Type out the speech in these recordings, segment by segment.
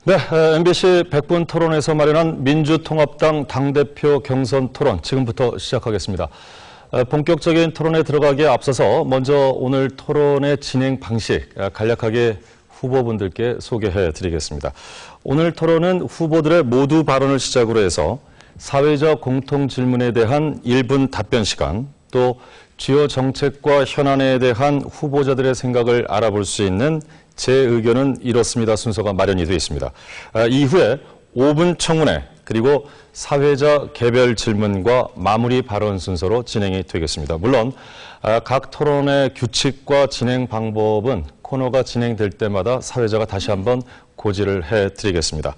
네, MBC 100분 토론에서 마련한 민주통합당 당대표 경선 토론 지금부터 시작하겠습니다. 본격적인 토론에 들어가기에 앞서서 먼저 오늘 토론의 진행 방식 간략하게 후보분들께 소개해 드리겠습니다. 오늘 토론은 후보들의 모두 발언을 시작으로 해서 사회적 공통 질문에 대한 1분 답변 시간, 또 주요 정책과 현안에 대한 후보자들의 생각을 알아볼 수 있는 제 의견은 이렇습니다 순서가 마련이 되어 있습니다. 이후에 5분 청문회 그리고 사회자 개별 질문과 마무리 발언 순서로 진행이 되겠습니다. 물론 각 토론의 규칙과 진행 방법은 코너가 진행될 때마다 사회자가 다시 한번 고지를 해드리겠습니다.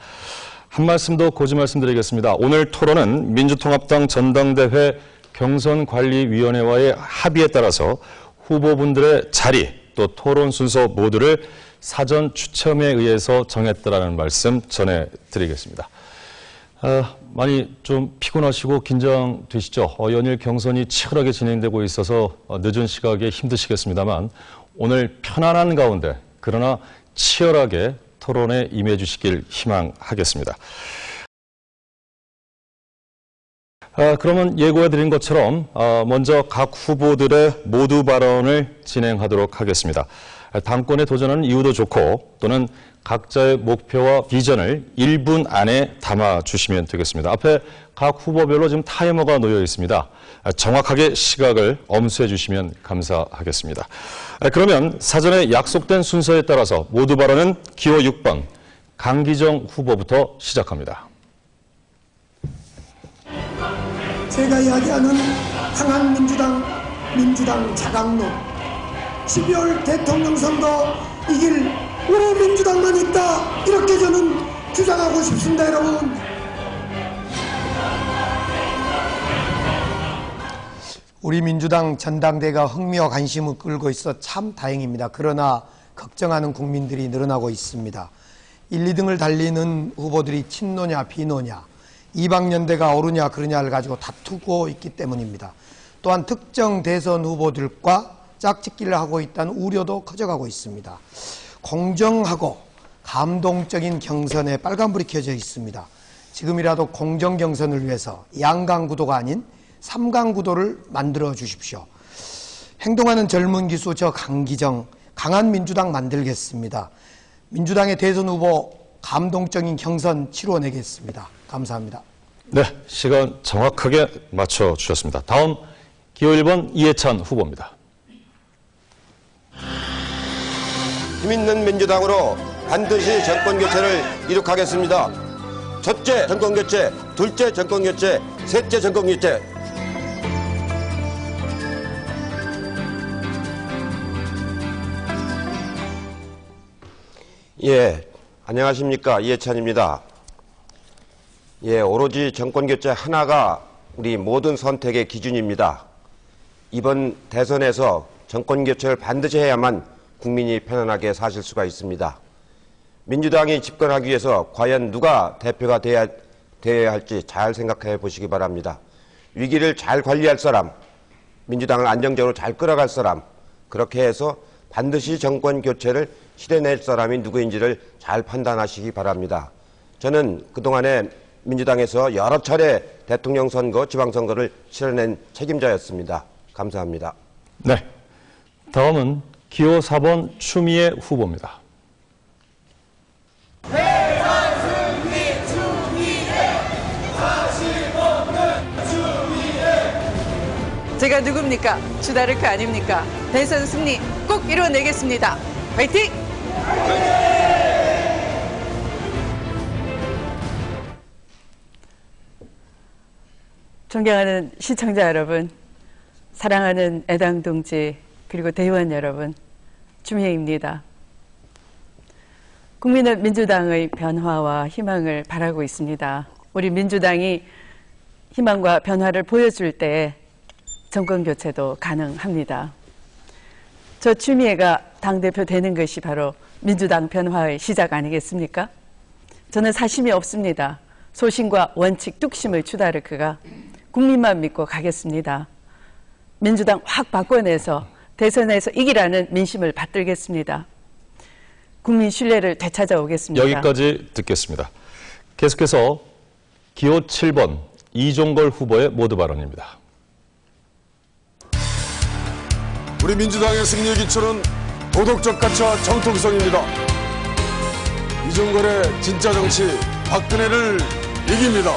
한 말씀 더 고지 말씀드리겠습니다. 오늘 토론은 민주통합당 전당대회 경선관리위원회와의 합의에 따라서 후보분들의 자리 또 토론 순서 모두를 사전 추첨에 의해서 정했다라는 말씀 전해드리겠습니다. 많이 좀 피곤하시고 긴장되시죠? 연일 경선이 치열하게 진행되고 있어서 늦은 시각에 힘드시겠습니다만 오늘 편안한 가운데 그러나 치열하게 토론에 임해 주시길 희망하겠습니다. 그러면 예고해드린 것처럼 먼저 각 후보들의 모두 발언을 진행하도록 하겠습니다. 당권에 도전하는 이유도 좋고 또는 각자의 목표와 비전을 1분 안에 담아주시면 되겠습니다. 앞에 각 후보별로 지금 타이머가 놓여 있습니다. 정확하게 시각을 엄수해 주시면 감사하겠습니다. 그러면 사전에 약속된 순서에 따라서 모두 발언은 기호 6번 강기정 후보부터 시작합니다. 제가 이야기하는 강한 민주당 자강론 12월 대통령 선거 이길 우리 민주당만 있다 이렇게 저는 주장하고 싶습니다. 여러분, 우리 민주당 전당대회가 흥미와 관심을 끌고 있어 참 다행입니다. 그러나 걱정하는 국민들이 늘어나고 있습니다. 1, 2등을 달리는 후보들이 친노냐 비노냐 이방연대가 옳으냐 그르냐를 가지고 다투고 있기 때문입니다. 또한 특정 대선 후보들과 짝짓기를 하고 있다는 우려도 커져가고 있습니다. 공정하고 감동적인 경선에 빨간불이 켜져 있습니다. 지금이라도 공정 경선을 위해서 양강구도가 아닌 삼강구도를 만들어 주십시오. 행동하는 젊은 기수 저 강기정, 강한 민주당 만들겠습니다. 민주당의 대선 후보 감동적인 경선 치러내겠습니다. 감사합니다. 네, 시간 정확하게 맞춰주셨습니다. 다음 기호 1번 이해찬 후보입니다. 힘있는 민주당으로 반드시 정권교체를 이룩하겠습니다. 첫째 정권교체, 둘째 정권교체, 셋째 정권교체. 예, 안녕하십니까. 이해찬입니다. 예, 오로지 정권교체 하나가 우리 모든 선택의 기준입니다. 이번 대선에서 정권교체를 반드시 해야만 국민이 편안하게 사실 수가 있습니다. 민주당이 집권하기 위해서 과연 누가 대표가 되어야 할지 잘 생각해 보시기 바랍니다. 위기를 잘 관리할 사람, 민주당을 안정적으로 잘 끌어갈 사람, 그렇게 해서 반드시 정권 교체를 실현낼 사람이 누구인지를 잘 판단하시기 바랍니다. 저는 그동안에 민주당에서 여러 차례 대통령 선거, 지방선거를 실현낸 책임자였습니다. 감사합니다. 네, 다음은 기호 4번 추미애 후보입니다. 대선 승리 추미애, 사실 없는 추미애. 제가 누굽니까? 주다르크 아닙니까? 대선 승리 꼭 이뤄내겠습니다. 화이팅! 존경하는 시청자 여러분, 사랑하는 애당동지 그리고 대의원 여러분, 추미애입니다. 국민은 민주당의 변화와 희망을 바라고 있습니다. 우리 민주당이 희망과 변화를 보여줄 때 정권교체도 가능합니다. 저 추미애가 당대표 되는 것이 바로 민주당 변화의 시작 아니겠습니까? 저는 사심이 없습니다. 소신과 원칙, 뚝심의 주다르크가 국민만 믿고 가겠습니다. 민주당 확 바꿔내서 대선에서 이기라는 민심을 받들겠습니다. 국민 신뢰를 되찾아오겠습니다. 여기까지 듣겠습니다. 계속해서 기호 7번 이종걸 후보의 모두 발언입니다. 우리 민주당의 승리의 기초는 도덕적 가치와 정통성입니다. 이종걸의 진짜 정치, 박근혜를 이깁니다.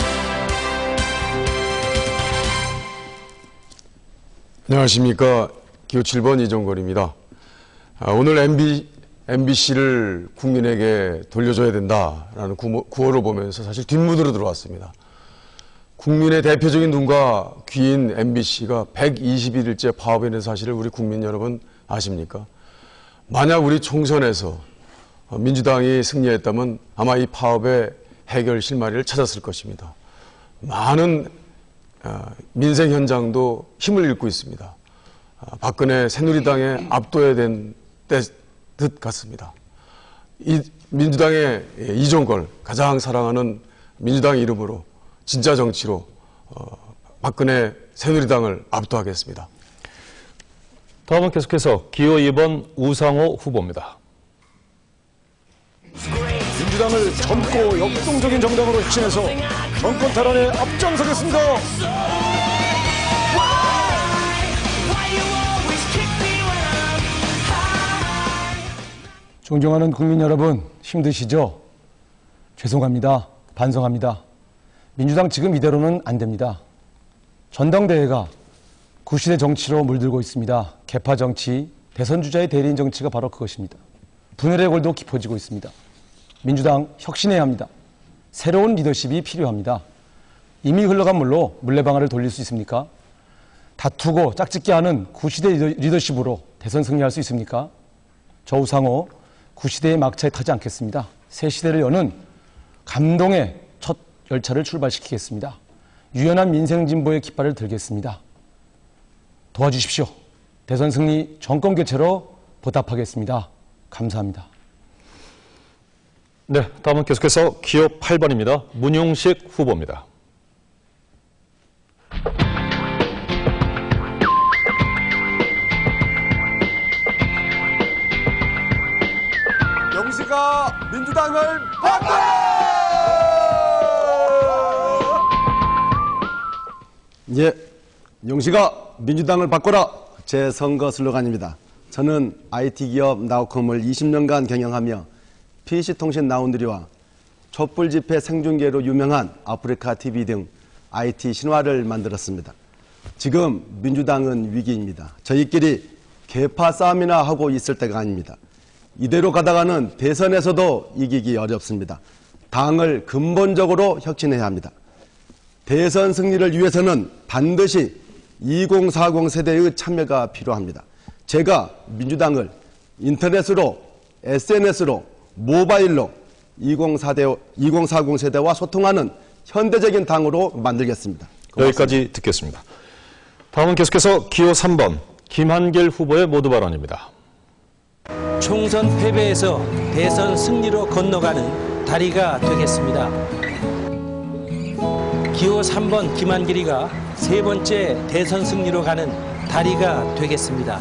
안녕하십니까. 기호 7번 이종걸입니다. 오늘 MBC를 국민에게 돌려줘야 된다라는 구호를 보면서 사실 뒷문으로 들어왔습니다. 국민의 대표적인 눈과 귀인 MBC가 121일째 파업에 있는 사실을 우리 국민 여러분 아십니까? 만약 우리 총선에서 민주당이 승리했다면 아마 이 파업의 해결 실마리를 찾았을 것입니다. 많은 민생 현장도 힘을 잃고 있습니다. 박근혜 새누리당에 압도해야 된 듯 같습니다. 이 민주당의 이종걸 가장 사랑하는 민주당 이름으로 진짜 정치로 박근혜 새누리당을 압도하겠습니다. 다음은 계속해서 기호 2번 우상호 후보입니다. 민주당을 젊고 역동적인 정당으로 혁신해서 정권 탈환에 앞장서겠습니다. 존경하는 국민 여러분, 힘드시죠? 죄송합니다. 반성합니다. 민주당 지금 이대로는 안 됩니다. 전당대회가 구시대 정치로 물들고 있습니다. 계파 정치, 대선 주자의 대리인 정치가 바로 그것입니다. 분열의 골도 깊어지고 있습니다. 민주당 혁신해야 합니다. 새로운 리더십이 필요합니다. 이미 흘러간 물로 물레방아를 돌릴 수 있습니까? 다투고 짝짓기 하는 구시대 리더십으로 대선 승리할 수 있습니까? 저 우상호 구시대의 막차에 타지 않겠습니다. 새 시대를 여는 감동의 첫 열차를 출발시키겠습니다. 유연한 민생 진보의 깃발을 들겠습니다. 도와주십시오. 대선 승리 정권 교체로 보답하겠습니다. 감사합니다. 네, 다음은 계속해서 기호 8번입니다. 문용식 후보입니다. 영시가 민주당을 바꿔라! 예, 영시가 민주당을 바꿔라! 제 선거 슬로건입니다. 저는 IT 기업 나우컴을 20년간 경영하며 PC통신 나운드리와 촛불 집회 생중계로 유명한 아프리카 TV 등 IT 신화를 만들었습니다. 지금 민주당은 위기입니다. 저희끼리 계파 싸움이나 하고 있을 때가 아닙니다. 이대로 가다가는 대선에서도 이기기 어렵습니다. 당을 근본적으로 혁신해야 합니다. 대선 승리를 위해서는 반드시 2040 세대의 참여가 필요합니다. 제가 민주당을 인터넷으로, SNS로, 모바일로 2040 세대와 소통하는 현대적인 당으로 만들겠습니다. 고맙습니다. 여기까지 듣겠습니다. 다음은 계속해서 기호 3번 김한길 후보의 모두 발언입니다. 총선 패배에서 대선 승리로 건너가는 다리가 되겠습니다. 기호 3번 김한길이가 세 번째 대선 승리로 가는 다리가 되겠습니다.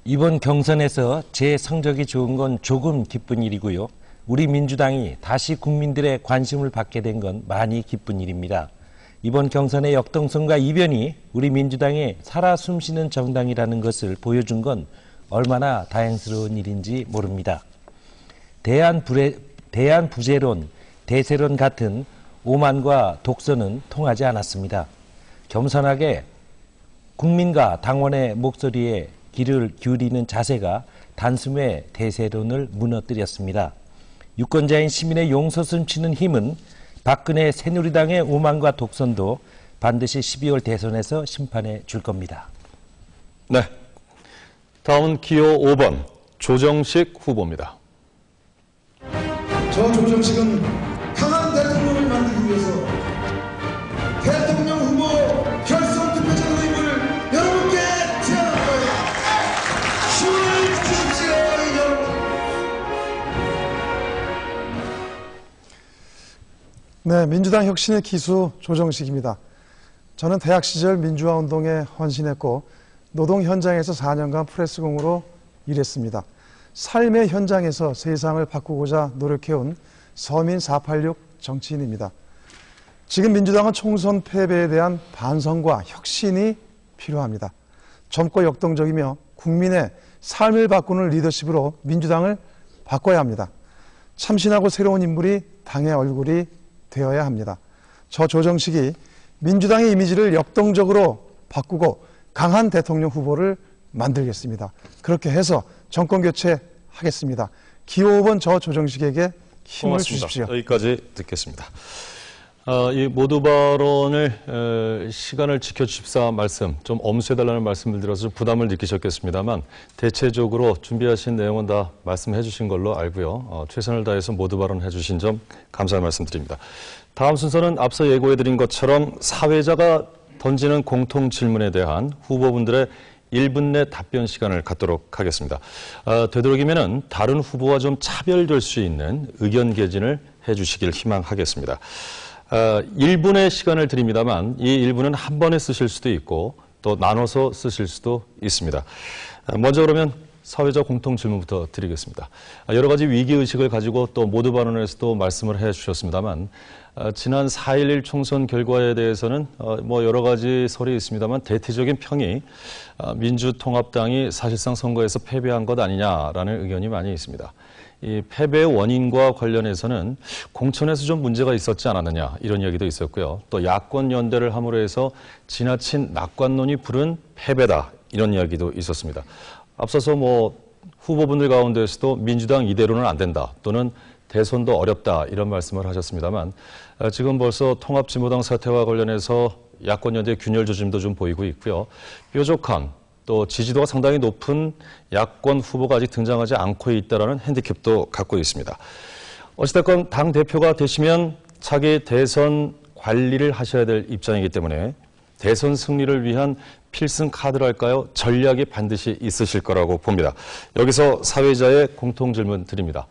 이번 경선에서 제 성적이 좋은 건 조금 기쁜 일이고요. 우리 민주당이 다시 국민들의 관심을 받게 된 건 많이 기쁜 일입니다. 이번 경선의 역동성과 이변이 우리 민주당의 살아 숨쉬는 정당이라는 것을 보여준 건 얼마나 다행스러운 일인지 모릅니다. 대안부재론, 대세론 같은 오만과 독선은 통하지 않았습니다. 겸손하게 국민과 당원의 목소리에 귀를 기울이는 자세가 단숨에 대세론을 무너뜨렸습니다. 유권자인 시민의 용서숨 치는 힘은 박근혜 새누리당의 오만과 독선도 반드시 12월 대선에서 심판해 줄 겁니다. 네, 다음은 기호 5번 조정식 후보입니다. 저 조정식은 강한 대통령을 만들기 위해서 대통령 후보 결선 투표전 의무를 여러분께 제안할 거예요. 힘을 주십시오, 여러분. 네, 민주당 혁신의 기수 조정식입니다. 저는 대학 시절 민주화 운동에 헌신했고 노동 현장에서 4년간 프레스공으로 일했습니다. 삶의 현장에서 세상을 바꾸고자 노력해온 서민 486 정치인입니다. 지금 민주당은 총선 패배에 대한 반성과 혁신이 필요합니다. 젊고 역동적이며 국민의 삶을 바꾸는 리더십으로 민주당을 바꿔야 합니다. 참신하고 새로운 인물이 당의 얼굴이 되어야 합니다. 저 조정식이 민주당의 이미지를 역동적으로 바꾸고 강한 대통령 후보를 만들겠습니다. 그렇게 해서 정권 교체하겠습니다. 기호 5번 저 조정식에게 힘을 고맙습니다. 주십시오. 여기까지 듣겠습니다. 이 모두 발언을 시간을 지켜주십사 말씀, 좀 엄수해달라는 말씀을 드려서 부담을 느끼셨겠습니다만 대체적으로 준비하신 내용은 다 말씀해 주신 걸로 알고요. 최선을 다해서 모두 발언해 주신 점 감사의 말씀드립니다. 다음 순서는 앞서 예고해드린 것처럼 사회자가 던지는 공통 질문에 대한 후보분들의 1분 내 답변 시간을 갖도록 하겠습니다. 되도록이면 다른 후보와 좀 차별될 수 있는 의견 개진을 해주시길 희망하겠습니다. 1분의 시간을 드립니다만 이 1분은 한 번에 쓰실 수도 있고 또 나눠서 쓰실 수도 있습니다. 먼저 그러면 사회자 공통 질문부터 드리겠습니다. 여러 가지 위기의식을 가지고 또 모두 발언에서도 말씀을 해 주셨습니다만 지난 4.11 총선 결과에 대해서는 뭐 여러 가지 설이 있습니다만 대체적인 평이 민주통합당이 사실상 선거에서 패배한 것 아니냐라는 의견이 많이 있습니다. 이 패배의 원인과 관련해서는 공천에서 좀 문제가 있었지 않았느냐 이런 이야기도 있었고요. 또 야권 연대를 함으로 해서 지나친 낙관론이 부른 패배다 이런 이야기도 있었습니다. 앞서서 뭐 후보분들 가운데서도 민주당 이대로는 안 된다 또는 대선도 어렵다 이런 말씀을 하셨습니다만 지금 벌써 통합진보당 사태와 관련해서 야권 연대 균열 조짐도 좀 보이고 있고요. 뾰족한 또 지지도가 상당히 높은 야권 후보가 아직 등장하지 않고 있다는 핸디캡도 갖고 있습니다. 어찌됐건 당대표가 되시면 차기 대선 관리를 하셔야 될 입장이기 때문에 대선 승리를 위한 필승 카드랄까요? 전략이 반드시 있으실 거라고 봅니다. 여기서 사회자의 공통 질문 드립니다.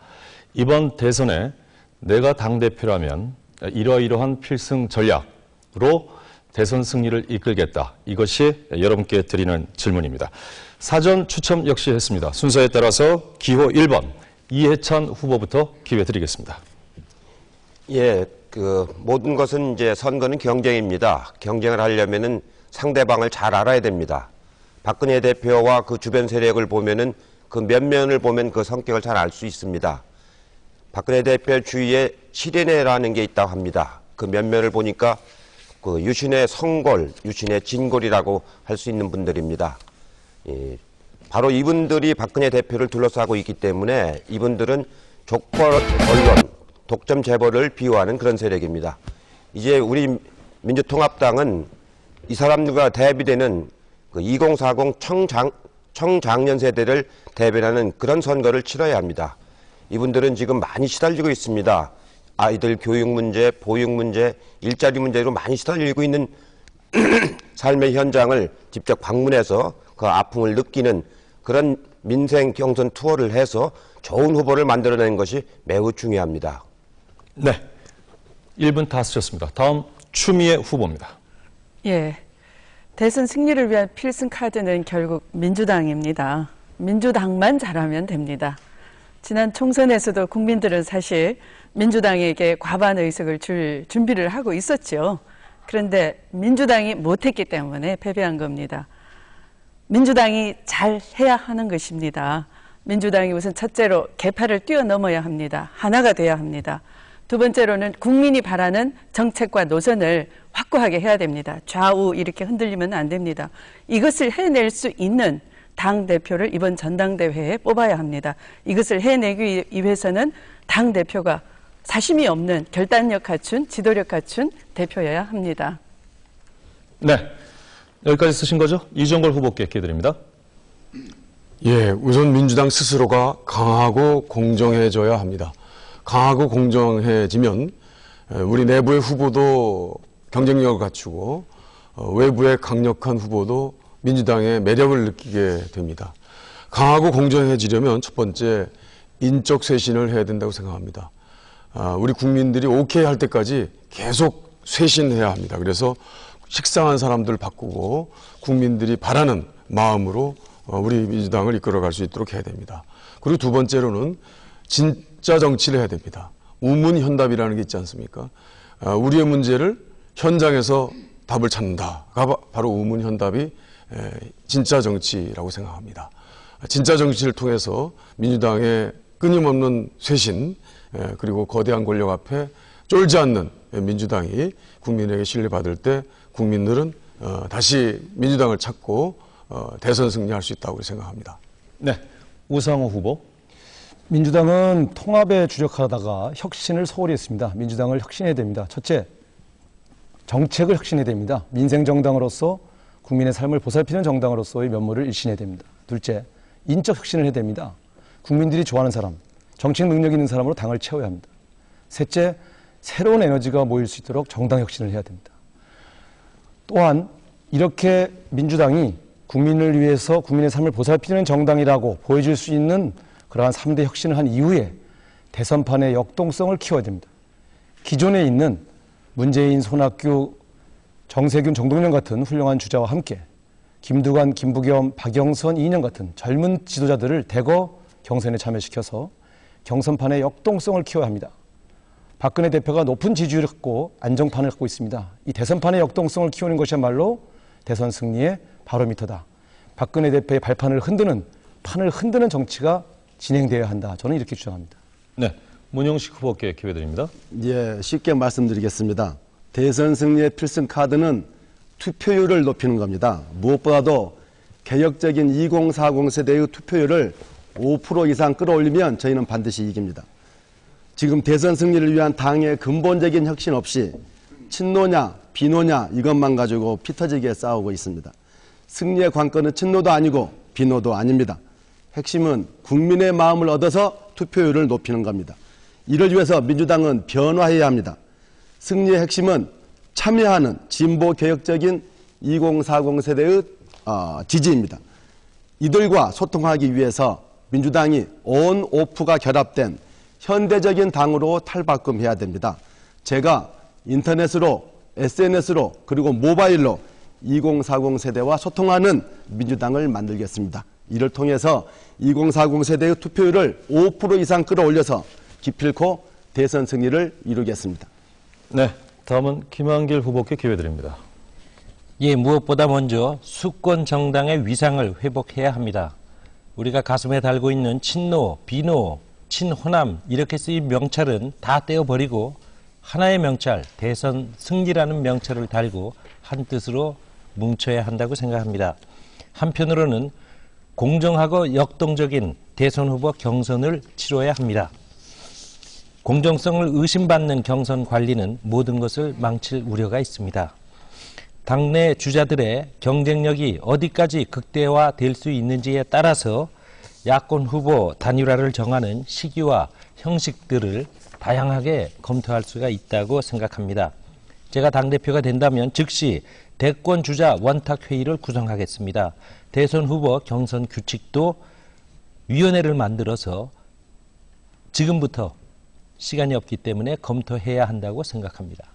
이번 대선에 내가 당대표라면 이러이러한 필승 전략으로 대선 승리를 이끌겠다. 이것이 여러분께 드리는 질문입니다. 사전 추첨 역시 했습니다. 순서에 따라서 기호 1번 이해찬 후보부터 기회 드리겠습니다. 예, 모든 것은 이제 선거는 경쟁입니다. 경쟁을 하려면은 상대방을 잘 알아야 됩니다. 박근혜 대표와 그 주변 세력을 보면은 그 면면을 보면 그 성격을 잘 알 수 있습니다. 박근혜 대표 주위에 실연애라는 게 있다고 합니다. 그 면면을 보니까 그 유신의 성골, 유신의 진골이라고 할 수 있는 분들입니다. 바로 이분들이 박근혜 대표를 둘러싸고 있기 때문에 이분들은 족벌 언론, 독점 재벌을 비호하는 그런 세력입니다. 이제 우리 민주통합당은 이 사람들과 대비되는 그 2040 청장년 세대를 대변하는 그런 선거를 치러야 합니다. 이분들은 지금 많이 시달리고 있습니다. 아이들 교육 문제, 보육 문제, 일자리 문제로 많이 시달리고 있는 삶의 현장을 직접 방문해서 그 아픔을 느끼는 그런 민생 경선 투어를 해서 좋은 후보를 만들어내는 것이 매우 중요합니다. 네, 1분 다 쓰셨습니다. 다음 추미애 후보입니다. 예, 대선 승리를 위한 필승 카드는 결국 민주당입니다. 민주당만 잘하면 됩니다. 지난 총선에서도 국민들은 사실 민주당에게 과반 의석을 줄 준비를 하고 있었죠. 그런데 민주당이 못했기 때문에 패배한 겁니다. 민주당이 잘해야 하는 것입니다. 민주당이 우선 첫째로 계파를 뛰어넘어야 합니다. 하나가 돼야 합니다. 두 번째로는 국민이 바라는 정책과 노선을 확고하게 해야 됩니다. 좌우 이렇게 흔들리면 안 됩니다. 이것을 해낼 수 있는 당대표를 이번 전당대회에 뽑아야 합니다. 이것을 해내기 위해서는 당대표가 사심이 없는 결단력 갖춘, 지도력 갖춘 대표여야 합니다. 네, 여기까지 쓰신 거죠? 이정걸 후보께 기회 드립니다. 예, 우선 민주당 스스로가 강하고 공정해져야 합니다. 강하고 공정해지면 우리 내부의 후보도 경쟁력을 갖추고 외부의 강력한 후보도 민주당의 매력을 느끼게 됩니다. 강하고 공정해지려면 첫 번째 인적 쇄신을 해야 된다고 생각합니다. 우리 국민들이 오케이 할 때까지 계속 쇄신해야 합니다. 그래서 식상한 사람들 바꾸고 국민들이 바라는 마음으로 우리 민주당을 이끌어갈 수 있도록 해야 됩니다. 그리고 두 번째로는 진짜 정치를 해야 됩니다. 우문현답이라는 게 있지 않습니까? 우리의 문제를 현장에서 답을 찾는다가 바로 우문현답이 진짜 정치라고 생각합니다. 진짜 정치를 통해서 민주당의 끊임없는 쇄신 그리고 거대한 권력 앞에 쫄지 않는 민주당이 국민에게 신뢰받을 때 국민들은 다시 민주당을 찾고 대선 승리할 수 있다고 생각합니다. 네, 우상호 후보. 민주당은 통합에 주력하다가 혁신을 소홀히 했습니다. 민주당을 혁신해야 됩니다. 첫째, 정책을 혁신해야 됩니다. 민생정당으로서 국민의 삶을 보살피는 정당으로서의 면모를 일신해야 됩니다. 둘째, 인적 혁신을 해야 됩니다. 국민들이 좋아하는 사람, 정책 능력 있는 사람으로 당을 채워야 합니다. 셋째, 새로운 에너지가 모일 수 있도록 정당 혁신을 해야 됩니다. 또한 이렇게 민주당이 국민을 위해서 국민의 삶을 보살피는 정당이라고 보여줄 수 있는 그러한 3대 혁신을 한 이후에 대선판의 역동성을 키워야 됩니다. 기존에 있는 문재인, 손학규, 정세균, 정동영 같은 훌륭한 주자와 함께 김두관, 김부겸, 박영선, 이인영 같은 젊은 지도자들을 대거 경선에 참여시켜서 경선판의 역동성을 키워야 합니다. 박근혜 대표가 높은 지지율을 갖고 안정판을 갖고 있습니다. 이 대선판의 역동성을 키우는 것이야말로 대선 승리의 바로미터다. 박근혜 대표의 판을 흔드는 정치가 진행되어야 한다. 저는 이렇게 주장합니다. 네, 문영식 후보께 기회 드립니다. 예, 쉽게 말씀드리겠습니다. 대선 승리의 필승 카드는 투표율을 높이는 겁니다. 무엇보다도 개혁적인 2040 세대의 투표율을 5% 이상 끌어올리면 저희는 반드시 이깁니다. 지금 대선 승리를 위한 당의 근본적인 혁신 없이 친노냐 비노냐 이것만 가지고 피터지게 싸우고 있습니다. 승리의 관건은 친노도 아니고 비노도 아닙니다. 핵심은 국민의 마음을 얻어서 투표율을 높이는 겁니다. 이를 위해서 민주당은 변화해야 합니다. 승리의 핵심은 참여하는 진보 개혁적인 2040 세대의 지지입니다. 이들과 소통하기 위해서 민주당이 온 오프가 결합된 현대적인 당으로 탈바꿈해야 됩니다. 제가 인터넷으로, SNS로 그리고 모바일로 2040 세대와 소통하는 민주당을 만들겠습니다. 이를 통해서 2040 세대의 투표율을 5% 이상 끌어올려서 기필코 대선 승리를 이루겠습니다. 네, 다음은 김한길 후보께 기회 드립니다. 예, 무엇보다 먼저 수권 정당의 위상을 회복해야 합니다. 우리가 가슴에 달고 있는 친노, 비노, 친호남 이렇게 쓰인 명찰은 다 떼어버리고 하나의 명찰, 대선 승리라는 명찰을 달고 한 뜻으로 뭉쳐야 한다고 생각합니다. 한편으로는 공정하고 역동적인 대선 후보 경선을 치러야 합니다. 공정성을 의심받는 경선 관리는 모든 것을 망칠 우려가 있습니다. 당내 주자들의 경쟁력이 어디까지 극대화될 수 있는지에 따라서 야권 후보 단일화를 정하는 시기와 형식들을 다양하게 검토할 수가 있다고 생각합니다. 제가 당대표가 된다면 즉시 대권 주자 원탁회의를 구성하겠습니다. 대선 후보 경선 규칙도 위원회를 만들어서 지금부터 시간이 없기 때문에 검토해야 한다고 생각합니다.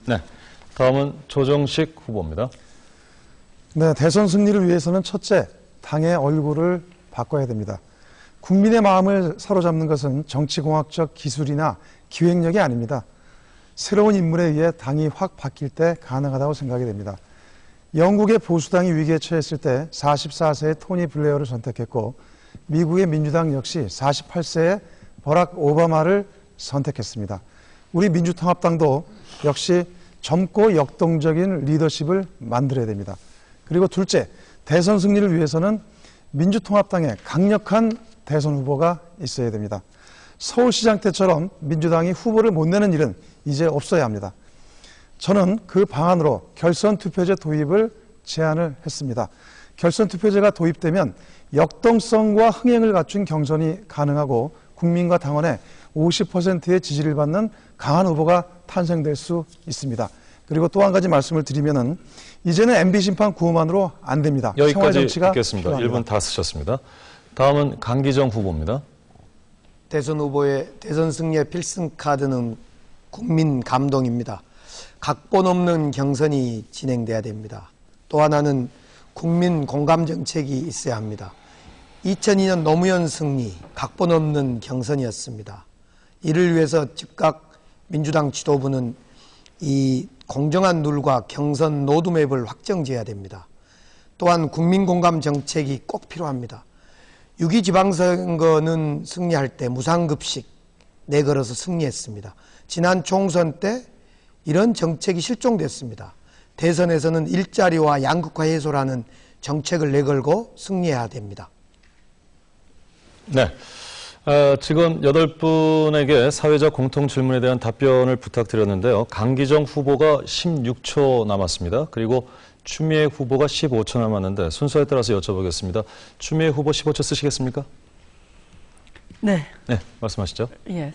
네, 다음은 조정식 후보입니다. 네, 대선 승리를 위해서는 첫째, 당의 얼굴을 바꿔야 됩니다. 국민의 마음을 사로잡는 것은 정치공학적 기술이나 기획력이 아닙니다. 새로운 인물에 의해 당이 확 바뀔 때 가능하다고 생각이 됩니다. 영국의 보수당이 위기에 처했을 때 44세의 토니 블레어를 선택했고 미국의 민주당 역시 48세의 버락 오바마를 선택했습니다. 우리 민주통합당도 역시 젊고 역동적인 리더십을 만들어야 됩니다. 그리고 둘째, 대선 승리를 위해서는 민주통합당에 강력한 대선 후보가 있어야 됩니다. 서울시장 때처럼 민주당이 후보를 못 내는 일은 이제 없어야 합니다. 저는 그 방안으로 결선투표제 도입을 제안을 했습니다. 결선투표제가 도입되면 역동성과 흥행을 갖춘 경선이 가능하고 국민과 당원의 50%의 지지를 받는 강한 후보가 탄생될 수 있습니다. 그리고 또 한 가지 말씀을 드리면은 이제는 MB 심판 구호만으로 안 됩니다. 여기까지 듣겠습니다. 1분 다 쓰셨습니다. 다음은 강기정 후보입니다. 대선 후보의 대선 승리의 필승 카드는 국민 감동입니다. 각본 없는 경선이 진행돼야 됩니다. 또 하나는 국민 공감 정책이 있어야 합니다. 2002년 노무현 승리, 각본 없는 경선이었습니다. 이를 위해서 즉각 민주당 지도부는 이 공정한 룰과 경선 로드맵을 확정지어야 됩니다. 또한 국민 공감 정책이 꼭 필요합니다. 6.2 지방선거는 승리할 때 무상급식 내걸어서 승리했습니다. 지난 총선 때 이런 정책이 실종됐습니다. 대선에서는 일자리와 양극화 해소라는 정책을 내걸고 승리해야 됩니다. 네. 지금 8분에게 사회적 공통 질문에 대한 답변을 부탁드렸는데요. 강기정 후보가 16초 남았습니다. 그리고 추미애 후보가 15초 남았는데 순서에 따라서 여쭤보겠습니다. 추미애 후보 15초 쓰시겠습니까? 네. 네, 말씀하시죠. 예.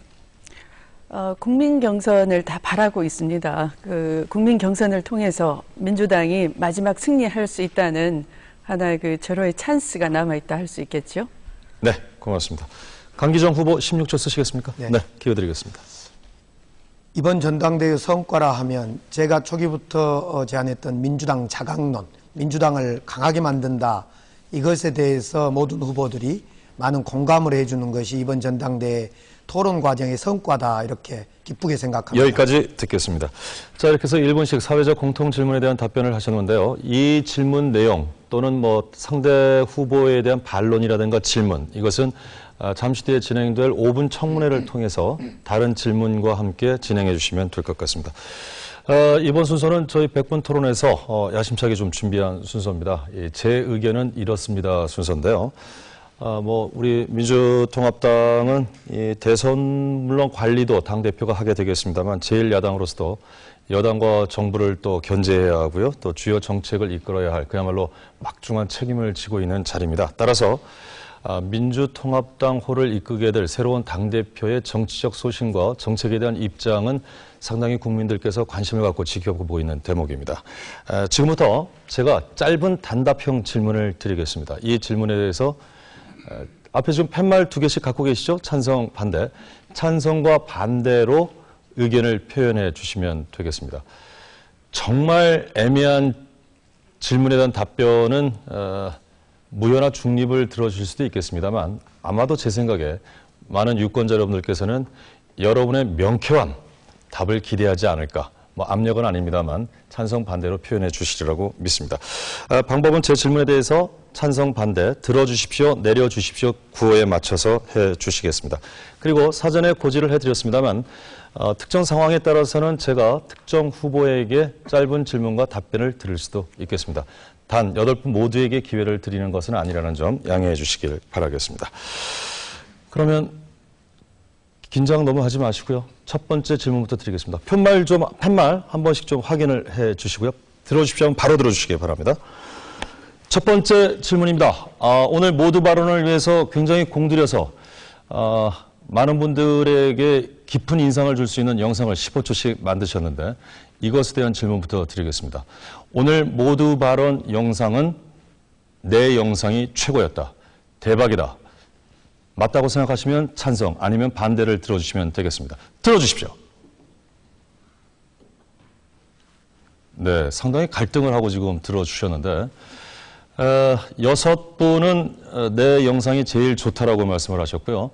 국민 경선을 다 바라고 있습니다. 그 국민 경선을 통해서 민주당이 마지막 승리할 수 있다는 하나의 그 절호의 찬스가 남아있다 할 수 있겠죠? 네, 고맙습니다. 강기정 후보 16초 쓰시겠습니까? 네. 네, 기회 드리겠습니다. 이번 전당대회 성과라 하면 제가 초기부터 제안했던 민주당 자강론, 민주당을 강하게 만든다, 이것에 대해서 모든 후보들이 많은 공감을 해주는 것이 이번 전당대회 토론 과정의 성과다, 이렇게 기쁘게 생각합니다. 여기까지 듣겠습니다. 자, 이렇게 해서 1분씩 사회적 공통 질문에 대한 답변을 하셨는데요. 이 질문 내용 또는 뭐 상대 후보에 대한 반론이라든가 질문, 이것은 잠시 뒤에 진행될 5분 청문회를 통해서 다른 질문과 함께 진행해 주시면 될 것 같습니다. 이번 순서는 저희 100분 토론에서 야심차게 좀 준비한 순서입니다. 제 의견은 이렇습니다 순서인데요. 우리 민주통합당은 이 대선 물론 관리도 당대표가 하게 되겠습니다만 제1야당으로서도 여당과 정부를 또 견제해야 하고요. 또 주요 정책을 이끌어야 할 그야말로 막중한 책임을 지고 있는 자리입니다. 따라서 민주통합당 호를 이끌게 될 새로운 당대표의 정치적 소신과 정책에 대한 입장은 상당히 국민들께서 관심을 갖고 지켜보고 있는 대목입니다. 지금부터 제가 짧은 단답형 질문을 드리겠습니다. 이 질문에 대해서 앞에 지금 팻말 2개씩 갖고 계시죠? 찬성, 반대. 찬성과 반대로 의견을 표현해 주시면 되겠습니다. 정말 애매한 질문에 대한 답변은 무효나 중립을 들어주실 수도 있겠습니다만 아마도 제 생각에 많은 유권자 여러분들께서는 여러분의 명쾌한 답을 기대하지 않을까. 압력은 아닙니다만 찬성 반대로 표현해 주시리라고 믿습니다. 방법은 제 질문에 대해서 찬성 반대 들어주십시오, 내려주십시오 구호에 맞춰서 해 주시겠습니다. 그리고 사전에 고지를 해드렸습니다만 특정 상황에 따라서는 제가 특정 후보에게 짧은 질문과 답변을 드릴 수도 있겠습니다. 단 8분 모두에게 기회를 드리는 것은 아니라는 점 양해해 주시길 바라겠습니다. 그러면 긴장 너무 하지 마시고요. 첫 번째 질문부터 드리겠습니다. 팻말 한 번씩 좀 확인을 해 주시고요. 들어주십시오 하면 바로 들어주시기 바랍니다. 첫 번째 질문입니다. 오늘 모두 발언을 위해서 굉장히 공들여서 많은 분들에게 깊은 인상을 줄 수 있는 영상을 15초씩 만드셨는데 이것에 대한 질문부터 드리겠습니다. 오늘 모두 발언 영상은 내 영상이 최고였다. 대박이다. 맞다고 생각하시면 찬성, 아니면 반대를 들어주시면 되겠습니다. 들어주십시오. 네, 상당히 갈등을 하고 지금 들어주셨는데 6분은 내 영상이 제일 좋다라고 말씀을 하셨고요.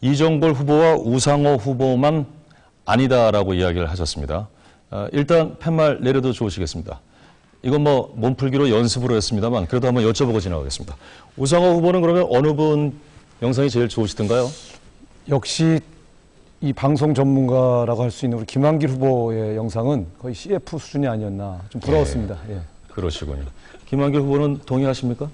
이종걸 후보와 우상호 후보만 아니다라고 이야기를 하셨습니다. 일단 팻말 내려도 좋으시겠습니다. 이건 몸풀기로 연습으로 했습니다만 그래도 한번 여쭤보고 지나가겠습니다. 우상호 후보는 그러면 어느 분 영상이 제일 좋으시던가요? 역시 이 방송 전문가라고 할 수 있는 우리 김한길 후보의 영상은 거의 CF 수준이 아니었나 좀 부러웠습니다. 예. 그러시군요. 김한길 후보는 동의하십니까?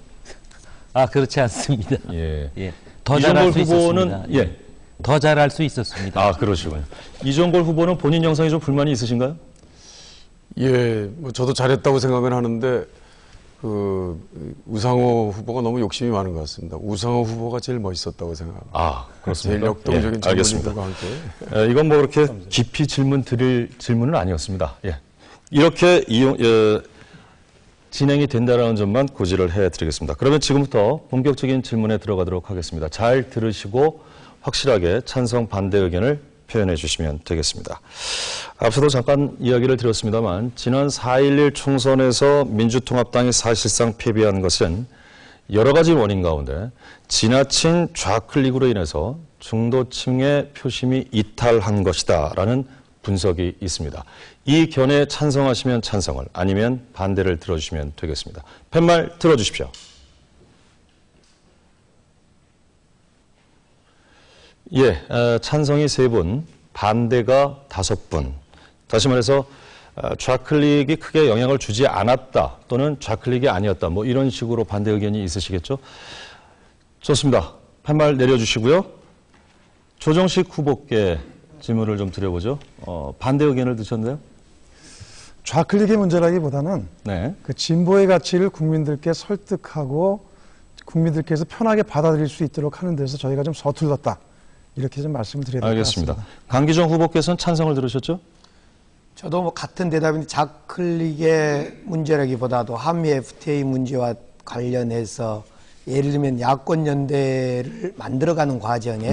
그렇지 않습니다. 예. 예. 더 잘할 수 있었습니다. 예. 더 잘할 수 있었습니다. 그러시군요. 이종걸 후보는 본인 영상에 좀 불만이 있으신가요? 예, 저도 잘했다고 생각은 하는데 우상호 후보가 너무 욕심이 많은 것 같습니다. 우상호 후보가 제일 멋있었다고 생각합니다. 그렇습니까? 제일 역동적인 알겠습니다. 함께. 이건 그렇게 깊이 드릴 질문은 아니었습니다. 예. 이렇게 진행이 된다는 점만 고지를 해드리겠습니다. 그러면 지금부터 본격적인 질문에 들어가도록 하겠습니다. 잘 들으시고 확실하게 찬성 반대 의견을 표현해 주시면 되겠습니다. 앞서도 잠깐 이야기를 드렸습니다만 지난 4.11 총선에서 민주통합당이 사실상 패배한 것은 여러 가지 원인 가운데 지나친 좌클릭으로 인해서 중도층의 표심이 이탈한 것이다라는 분석이 있습니다. 이 견해에 찬성하시면 찬성을, 아니면 반대를 들어주시면 되겠습니다. 팻말 들어주십시오. 예, 찬성이 3분, 반대가 5분. 다시 말해서 좌클릭이 크게 영향을 주지 않았다 또는 좌클릭이 아니었다, 뭐 이런 식으로 반대 의견이 있으시겠죠? 좋습니다. 팻말 내려주시고요. 조정식 후보께 질문을 좀 드려보죠. 반대 의견을 드셨는데요? 좌클릭의 문제라기보다는 네. 그 진보의 가치를 국민들께 설득하고 국민들께서 편하게 받아들일 수 있도록 하는 데서 저희가 좀 서툴렀다. 이렇게 좀 말씀을 드려야 될 것 같습니다. 알겠습니다. 강기정 후보께서는 찬성을 들으셨죠? 저도 뭐 같은 대답인데 좌클릭의 문제라기보다도 한미 FTA 문제와 관련해서 예를 들면 야권 연대를 만들어가는 과정에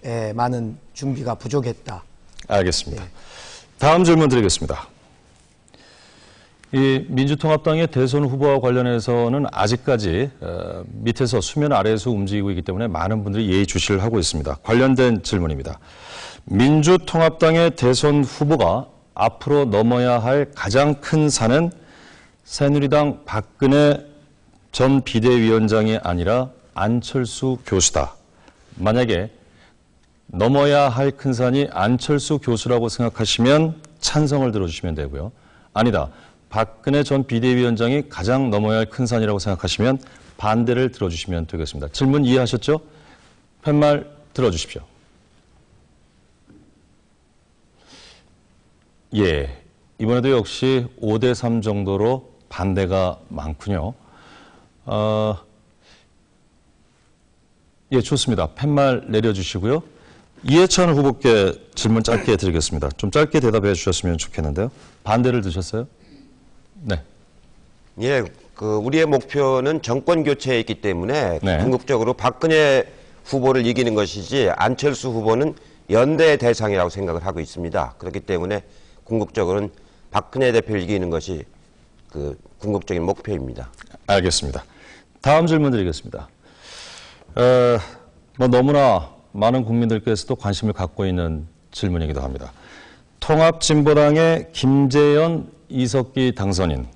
네. 많은 준비가 부족했다. 알겠습니다. 다음 질문 드리겠습니다. 이 민주통합당의 대선 후보와 관련해서는 아직까지 밑에서 수면 아래에서 움직이고 있기 때문에 많은 분들이 예의주시를 하고 있습니다. 관련된 질문입니다. 민주통합당의 대선 후보가 앞으로 넘어야 할 가장 큰 산은 새누리당 박근혜 전 비대위원장이 아니라 안철수 교수다. 만약에 넘어야 할 큰 산이 안철수 교수라고 생각하시면 찬성을 들어주시면 되고요. 아니다. 박근혜 전 비대위원장이 가장 넘어야 할 큰 산이라고 생각하시면 반대를 들어주시면 되겠습니다. 질문 이해하셨죠? 팻말 들어주십시오. 예, 이번에도 역시 5대3 정도로 반대가 많군요. 예, 좋습니다. 팻말 내려주시고요. 이해찬 후보께 질문 짧게 드리겠습니다. 좀 짧게 대답해 주셨으면 좋겠는데요. 반대를 드셨어요? 네. 예, 우리의 목표는 정권 교체에 있기 때문에 네. 궁극적으로 박근혜 후보를 이기는 것이지 안철수 후보는 연대 대상이라고 생각을 하고 있습니다. 그렇기 때문에 궁극적으로는 박근혜 대표를 이기는 것이 궁극적인 목표입니다. 알겠습니다. 다음 질문 드리겠습니다. 뭐 너무나 많은 국민들께서도 관심을 갖고 있는 질문이기도 합니다. 통합진보당의 김재현, 이석기 당선인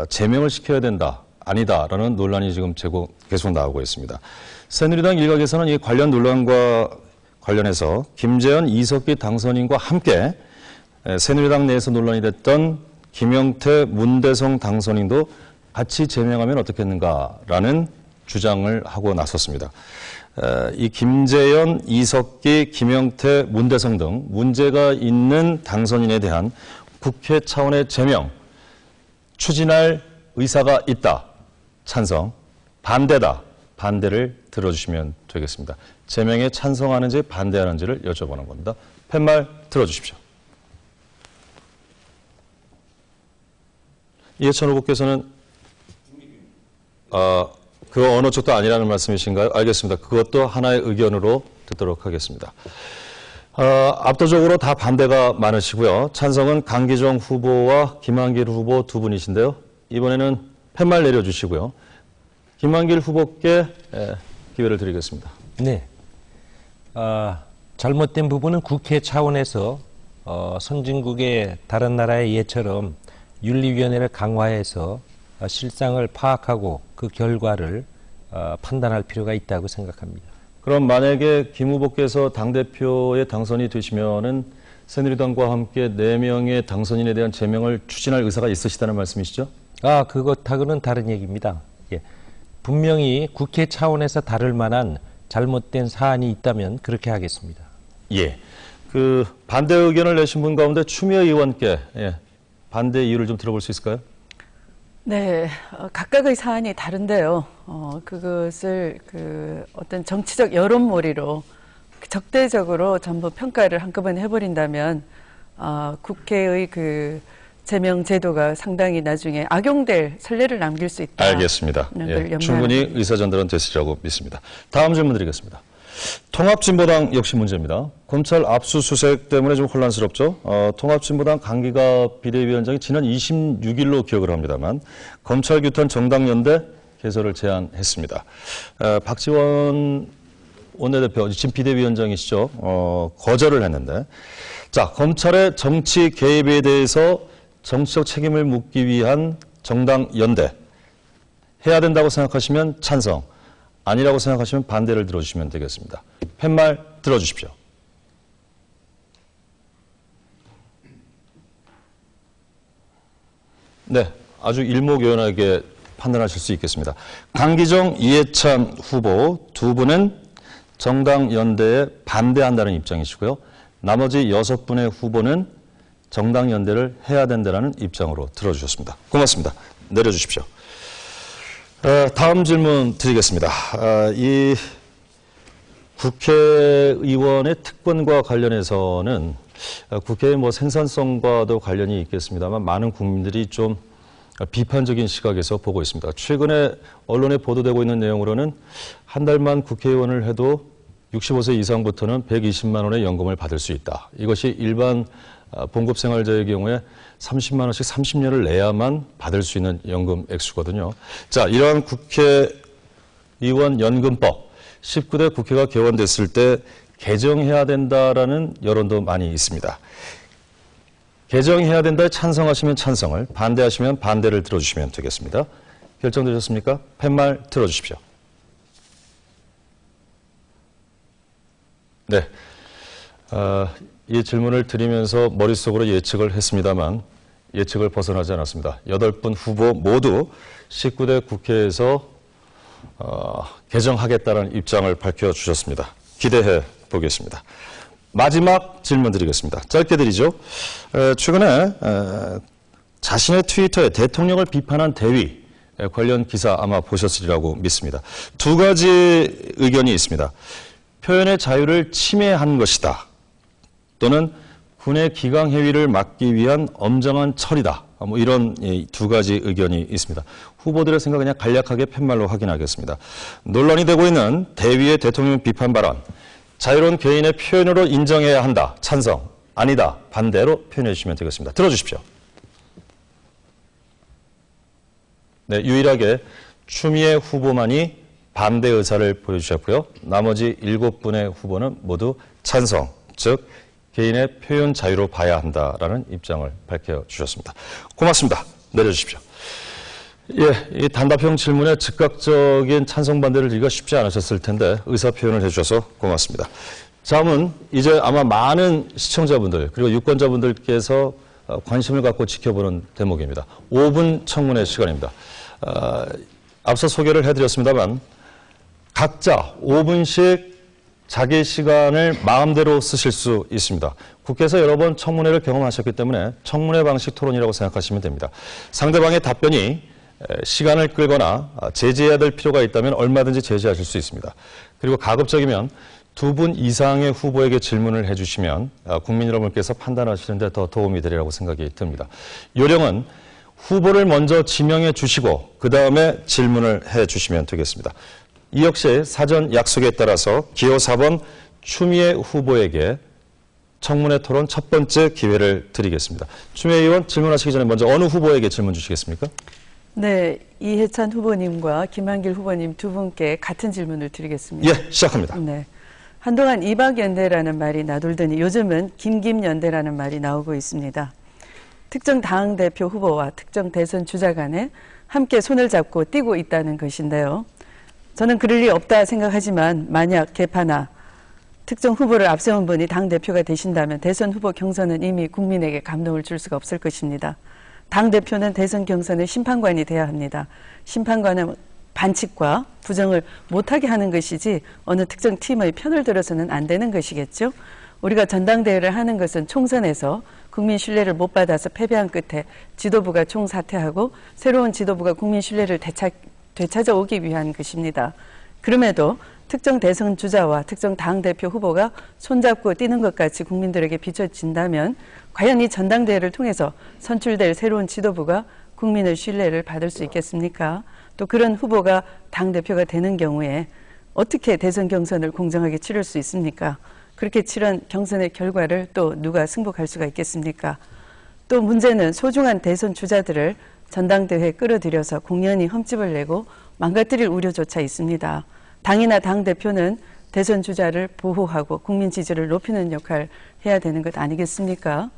제명을 시켜야 된다, 아니다라는 논란이 지금 계속 나오고 있습니다. 새누리당 일각에서는 이 관련 논란과 관련해서 김재현, 이석기 당선인과 함께 새누리당 내에서 논란이 됐던 김영태, 문대성 당선인도 같이 제명하면 어떻겠는가라는 주장을 하고 나섰습니다. 이 김재현, 이석기, 김영태, 문대성 등 문제가 있는 당선인에 대한 국회 차원의 제명 추진할 의사가 있다. 찬성. 반대다. 반대를 들어주시면 되겠습니다. 제명에 찬성하는지 반대하는지를 여쭤보는 겁니다. 팻말 들어주십시오. 이해찬 후보께서는 그 어느 쪽도 아니라는 말씀이신가요? 알겠습니다. 그것도 하나의 의견으로 듣도록 하겠습니다. 압도적으로 다 반대가 많으시고요. 찬성은 강기정 후보와 김한길 후보 두 분이신데요. 이번에는 팻말 내려주시고요. 김한길 후보께 기회를 드리겠습니다. 네. 잘못된 부분은 국회 차원에서 선진국의 다른 나라의 예처럼 윤리위원회를 강화해서 실상을 파악하고 그 결과를 판단할 필요가 있다고 생각합니다. 그럼 만약에 김 후보께서 당대표에 당선이 되시면은 새누리당과 함께 4명의 당선인에 대한 제명을 추진할 의사가 있으시다는 말씀이시죠? 그것하고는 다른 얘기입니다. 예. 분명히 국회 차원에서 다룰 만한 잘못된 사안이 있다면 그렇게 하겠습니다. 예. 반대 의견을 내신 분 가운데 추미애 의원께 반대 이유를 좀 들어볼 수 있을까요? 네, 각각의 사안이 다른데요. 그것을 어떤 정치적 여론몰이로 적대적으로 전부 평가를 한꺼번에 해버린다면 국회의 제명 제도가 상당히 나중에 악용될 선례를 남길 수 있다. 알겠습니다. 충분히 의사 전달은 됐으리라고 믿습니다. 다음 질문 드리겠습니다. 통합진보당 역시 문제입니다. 검찰 압수수색 때문에 좀 혼란스럽죠. 통합진보당 강기가 비대위원장이 지난 26일로 기억을 합니다만 검찰 규탄 정당연대 개설을 제안했습니다. 박지원 원내대표, 지금 비대위원장이시죠. 거절을 했는데, 자, 검찰의 정치 개입에 대해서 정치적 책임을 묻기 위한 정당연대 해야 된다고 생각하시면 찬성, 아니라고 생각하시면 반대를 들어주시면 되겠습니다. 팻말 들어주십시오. 네, 아주 일목요연하게 판단하실 수 있겠습니다. 강기정, 이해찬 후보 두 분은 정당연대에 반대한다는 입장이시고요. 나머지 6분의 후보는 정당연대를 해야 된다는 입장으로 들어주셨습니다. 고맙습니다. 내려주십시오. 다음 질문 드리겠습니다. 이 국회의원의 특권과 관련해서는 국회의 생산성과도 관련이 있겠습니다만 많은 국민들이 좀 비판적인 시각에서 보고 있습니다. 최근에 언론에 보도되고 있는 내용으로는 한 달만 국회의원을 해도 65세 이상부터는 120만 원의 연금을 받을 수 있다. 이것이 일반 봉급생활자의 경우에 30만 원씩 30년을 내야만 받을 수 있는 연금 액수거든요. 자, 이러한 국회의원 연금법 19대 국회가 개원됐을 때 개정해야 된다라는 여론도 많이 있습니다. 개정해야 된다에 찬성하시면 찬성을, 반대하시면 반대를 들어주시면 되겠습니다. 결정되셨습니까? 팻말 들어주십시오. 네. 이 질문을 드리면서 머릿속으로 예측을 했습니다만 예측을 벗어나지 않았습니다. 8분 후보 모두 19대 국회에서 개정하겠다는 입장을 밝혀주셨습니다. 기대해 보겠습니다. 마지막 질문 드리겠습니다. 짧게 드리죠. 최근에 자신의 트위터에 대통령을 비판한 대위 관련 기사 아마 보셨으리라고 믿습니다. 두 가지 의견이 있습니다. 표현의 자유를 침해한 것이다. 또는 군의 기강해위를 막기 위한 엄정한 처리다. 이런 두 가지 의견이 있습니다. 후보들의 생각 그냥 간략하게 팻말로 확인하겠습니다. 논란이 되고 있는 대위의 대통령 비판 발언. 자유로운 개인의 표현으로 인정해야 한다. 찬성. 아니다. 반대로 표현해 주시면 되겠습니다. 들어주십시오. 네, 유일하게 추미애 후보만이 반대 의사를 보여주셨고요. 나머지 7분의 후보는 모두 찬성, 즉 개인의 표현 자유로 봐야 한다라는 입장을 밝혀주셨습니다. 고맙습니다. 내려주십시오. 예, 이 단답형 질문에 즉각적인 찬성 반대를 드리기가 쉽지 않으셨을 텐데 의사 표현을 해주셔서 고맙습니다. 다음은 이제 아마 많은 시청자분들 그리고 유권자분들께서 관심을 갖고 지켜보는 대목입니다. 5분 청문회 시간입니다. 앞서 소개를 해드렸습니다만 각자 5분씩 자기 시간을 마음대로 쓰실 수 있습니다. 국회에서 여러 번 청문회를 경험하셨기 때문에 청문회 방식 토론이라고 생각하시면 됩니다. 상대방의 답변이 시간을 끌거나 제지해야 될 필요가 있다면 얼마든지 제지하실 수 있습니다. 그리고 가급적이면 2분 이상의 후보에게 질문을 해주시면 국민 여러분께서 판단하시는 데 더 도움이 되리라고 생각이 듭니다. 요령은 후보를 먼저 지명해 주시고 그 다음에 질문을 해 주시면 되겠습니다. 이 역시 사전 약속에 따라서 기호 4번 추미애 후보에게 청문회 토론 첫 번째 기회를 드리겠습니다. 추미애 의원 질문하시기 전에 먼저 어느 후보에게 질문 주시겠습니까? 네, 이해찬 후보님과 김한길 후보님 두 분께 같은 질문을 드리겠습니다. 예, 시작합니다. 네, 한동안 이박연대라는 말이 나돌더니 요즘은 김김연대라는 말이 나오고 있습니다. 특정 당대표 후보와 특정 대선 주자 간에 함께 손을 잡고 뛰고 있다는 것인데요. 저는 그럴 리 없다 생각하지만 만약 개파나 특정 후보를 앞세운 분이 당대표가 되신다면 대선 후보 경선은 이미 국민에게 감동을 줄 수가 없을 것입니다. 당대표는 대선 경선의 심판관이 돼야 합니다. 심판관은 반칙과 부정을 못하게 하는 것이지 어느 특정 팀의 편을 들어서는 안 되는 것이겠죠. 우리가 전당대회를 하는 것은 총선에서 국민 신뢰를 못 받아서 패배한 끝에 지도부가 총사퇴하고 새로운 지도부가 국민 신뢰를 되찾아오기 위한 것입니다. 그럼에도 특정 대선 주자와 특정 당대표 후보가 손잡고 뛰는 것 같이 국민들에게 비춰진다면 과연 이 전당대회를 통해서 선출될 새로운 지도부가 국민의 신뢰를 받을 수 있겠습니까? 또 그런 후보가 당대표가 되는 경우에 어떻게 대선 경선을 공정하게 치를 수 있습니까? 그렇게 치른 경선의 결과를 또 누가 승복할 수가 있겠습니까? 또 문제는 소중한 대선 주자들을 전당대회에 끌어들여서 공연히 흠집을 내고 망가뜨릴 우려조차 있습니다. 당이나 당대표는 대선 주자를 보호하고 국민 지지를 높이는 역할을 해야 되는 것 아니겠습니까?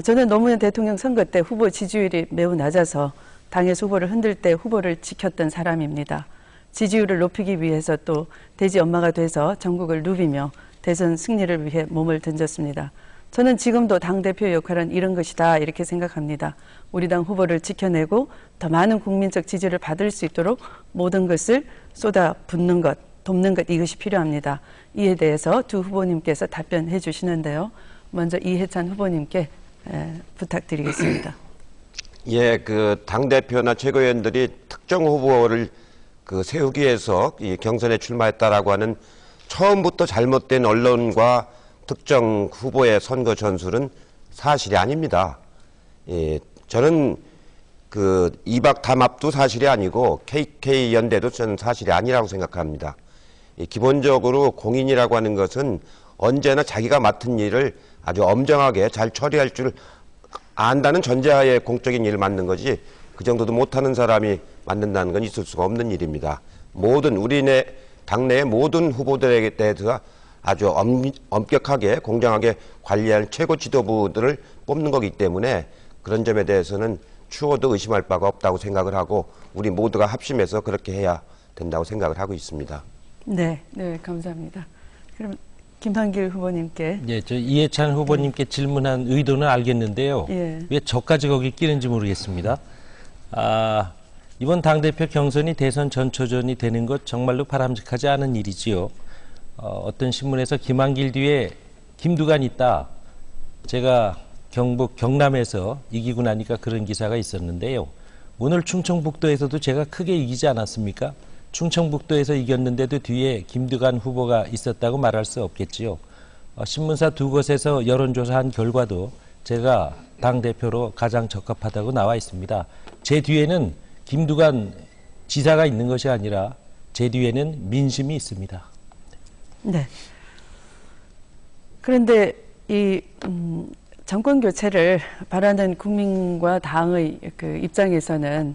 저는 노무현 대통령 선거 때 후보 지지율이 매우 낮아서 당에서 후보를 흔들 때 후보를 지켰던 사람입니다. 지지율을 높이기 위해서 또 돼지 엄마가 돼서 전국을 누비며 대선 승리를 위해 몸을 던졌습니다. 저는 지금도 당대표 역할은 이런 것이다 이렇게 생각합니다. 우리 당 후보를 지켜내고 더 많은 국민적 지지를 받을 수 있도록 모든 것을 쏟아붓는 것, 돕는 것 이것이 필요합니다. 이에 대해서 두 후보님께서 답변해 주시는데요. 먼저 이해찬 후보님께 부탁드리겠습니다. 예, 그 당대표나 최고위원들이 특정 후보를 세우기 위해서 이 경선에 출마했다라고 하는 처음부터 잘못된 언론과 특정 후보의 선거 전술은 사실이 아닙니다. 예, 저는 이박 담합도 사실이 아니고 KK 연대도 저는 사실이 아니라고 생각합니다. 기본적으로 공인이라고 하는 것은 언제나 자기가 맡은 일을 아주 엄정하게 잘 처리할 줄 안다는 전제하에 공적인 일을 맡는 거지 그 정도도 못하는 사람이 맡는다는 건 있을 수가 없는 일입니다. 모든 당내의 모든 후보들에 대해서 아주 엄격하게 공정하게 관리할 최고 지도부들을 뽑는 거기 때문에 그런 점에 대해서는 추호도 의심할 바가 없다고 생각을 하고 우리 모두가 합심해서 그렇게 해야 된다고 생각을 하고 있습니다. 네, 감사합니다. 그럼 김한길 후보님께. 예, 저 이해찬 후보님께 질문한 의도는 알겠는데요. 예. 왜 저까지 거기 끼는지 모르겠습니다. 이번 당대표 경선이 대선 전초전이 되는 것 정말로 바람직하지 않은 일이지요. 어떤 신문에서 김한길 뒤에 김두관 있다. 제가 경북 경남에서 이기고 나니까 그런 기사가 있었는데요. 오늘 충청북도에서도 제가 크게 이기지 않았습니까? 충청북도에서 이겼는데도 뒤에 김두관 후보가 있었다고 말할 수 없겠지요. 신문사 두 곳에서 여론조사한 결과도 제가 당대표로 가장 적합하다고 나와 있습니다. 제 뒤에는 김두관 지사가 있는 것이 아니라 제 뒤에는 민심이 있습니다. 네. 그런데 이 정권 교체를 바라는 국민과 당의 입장에서는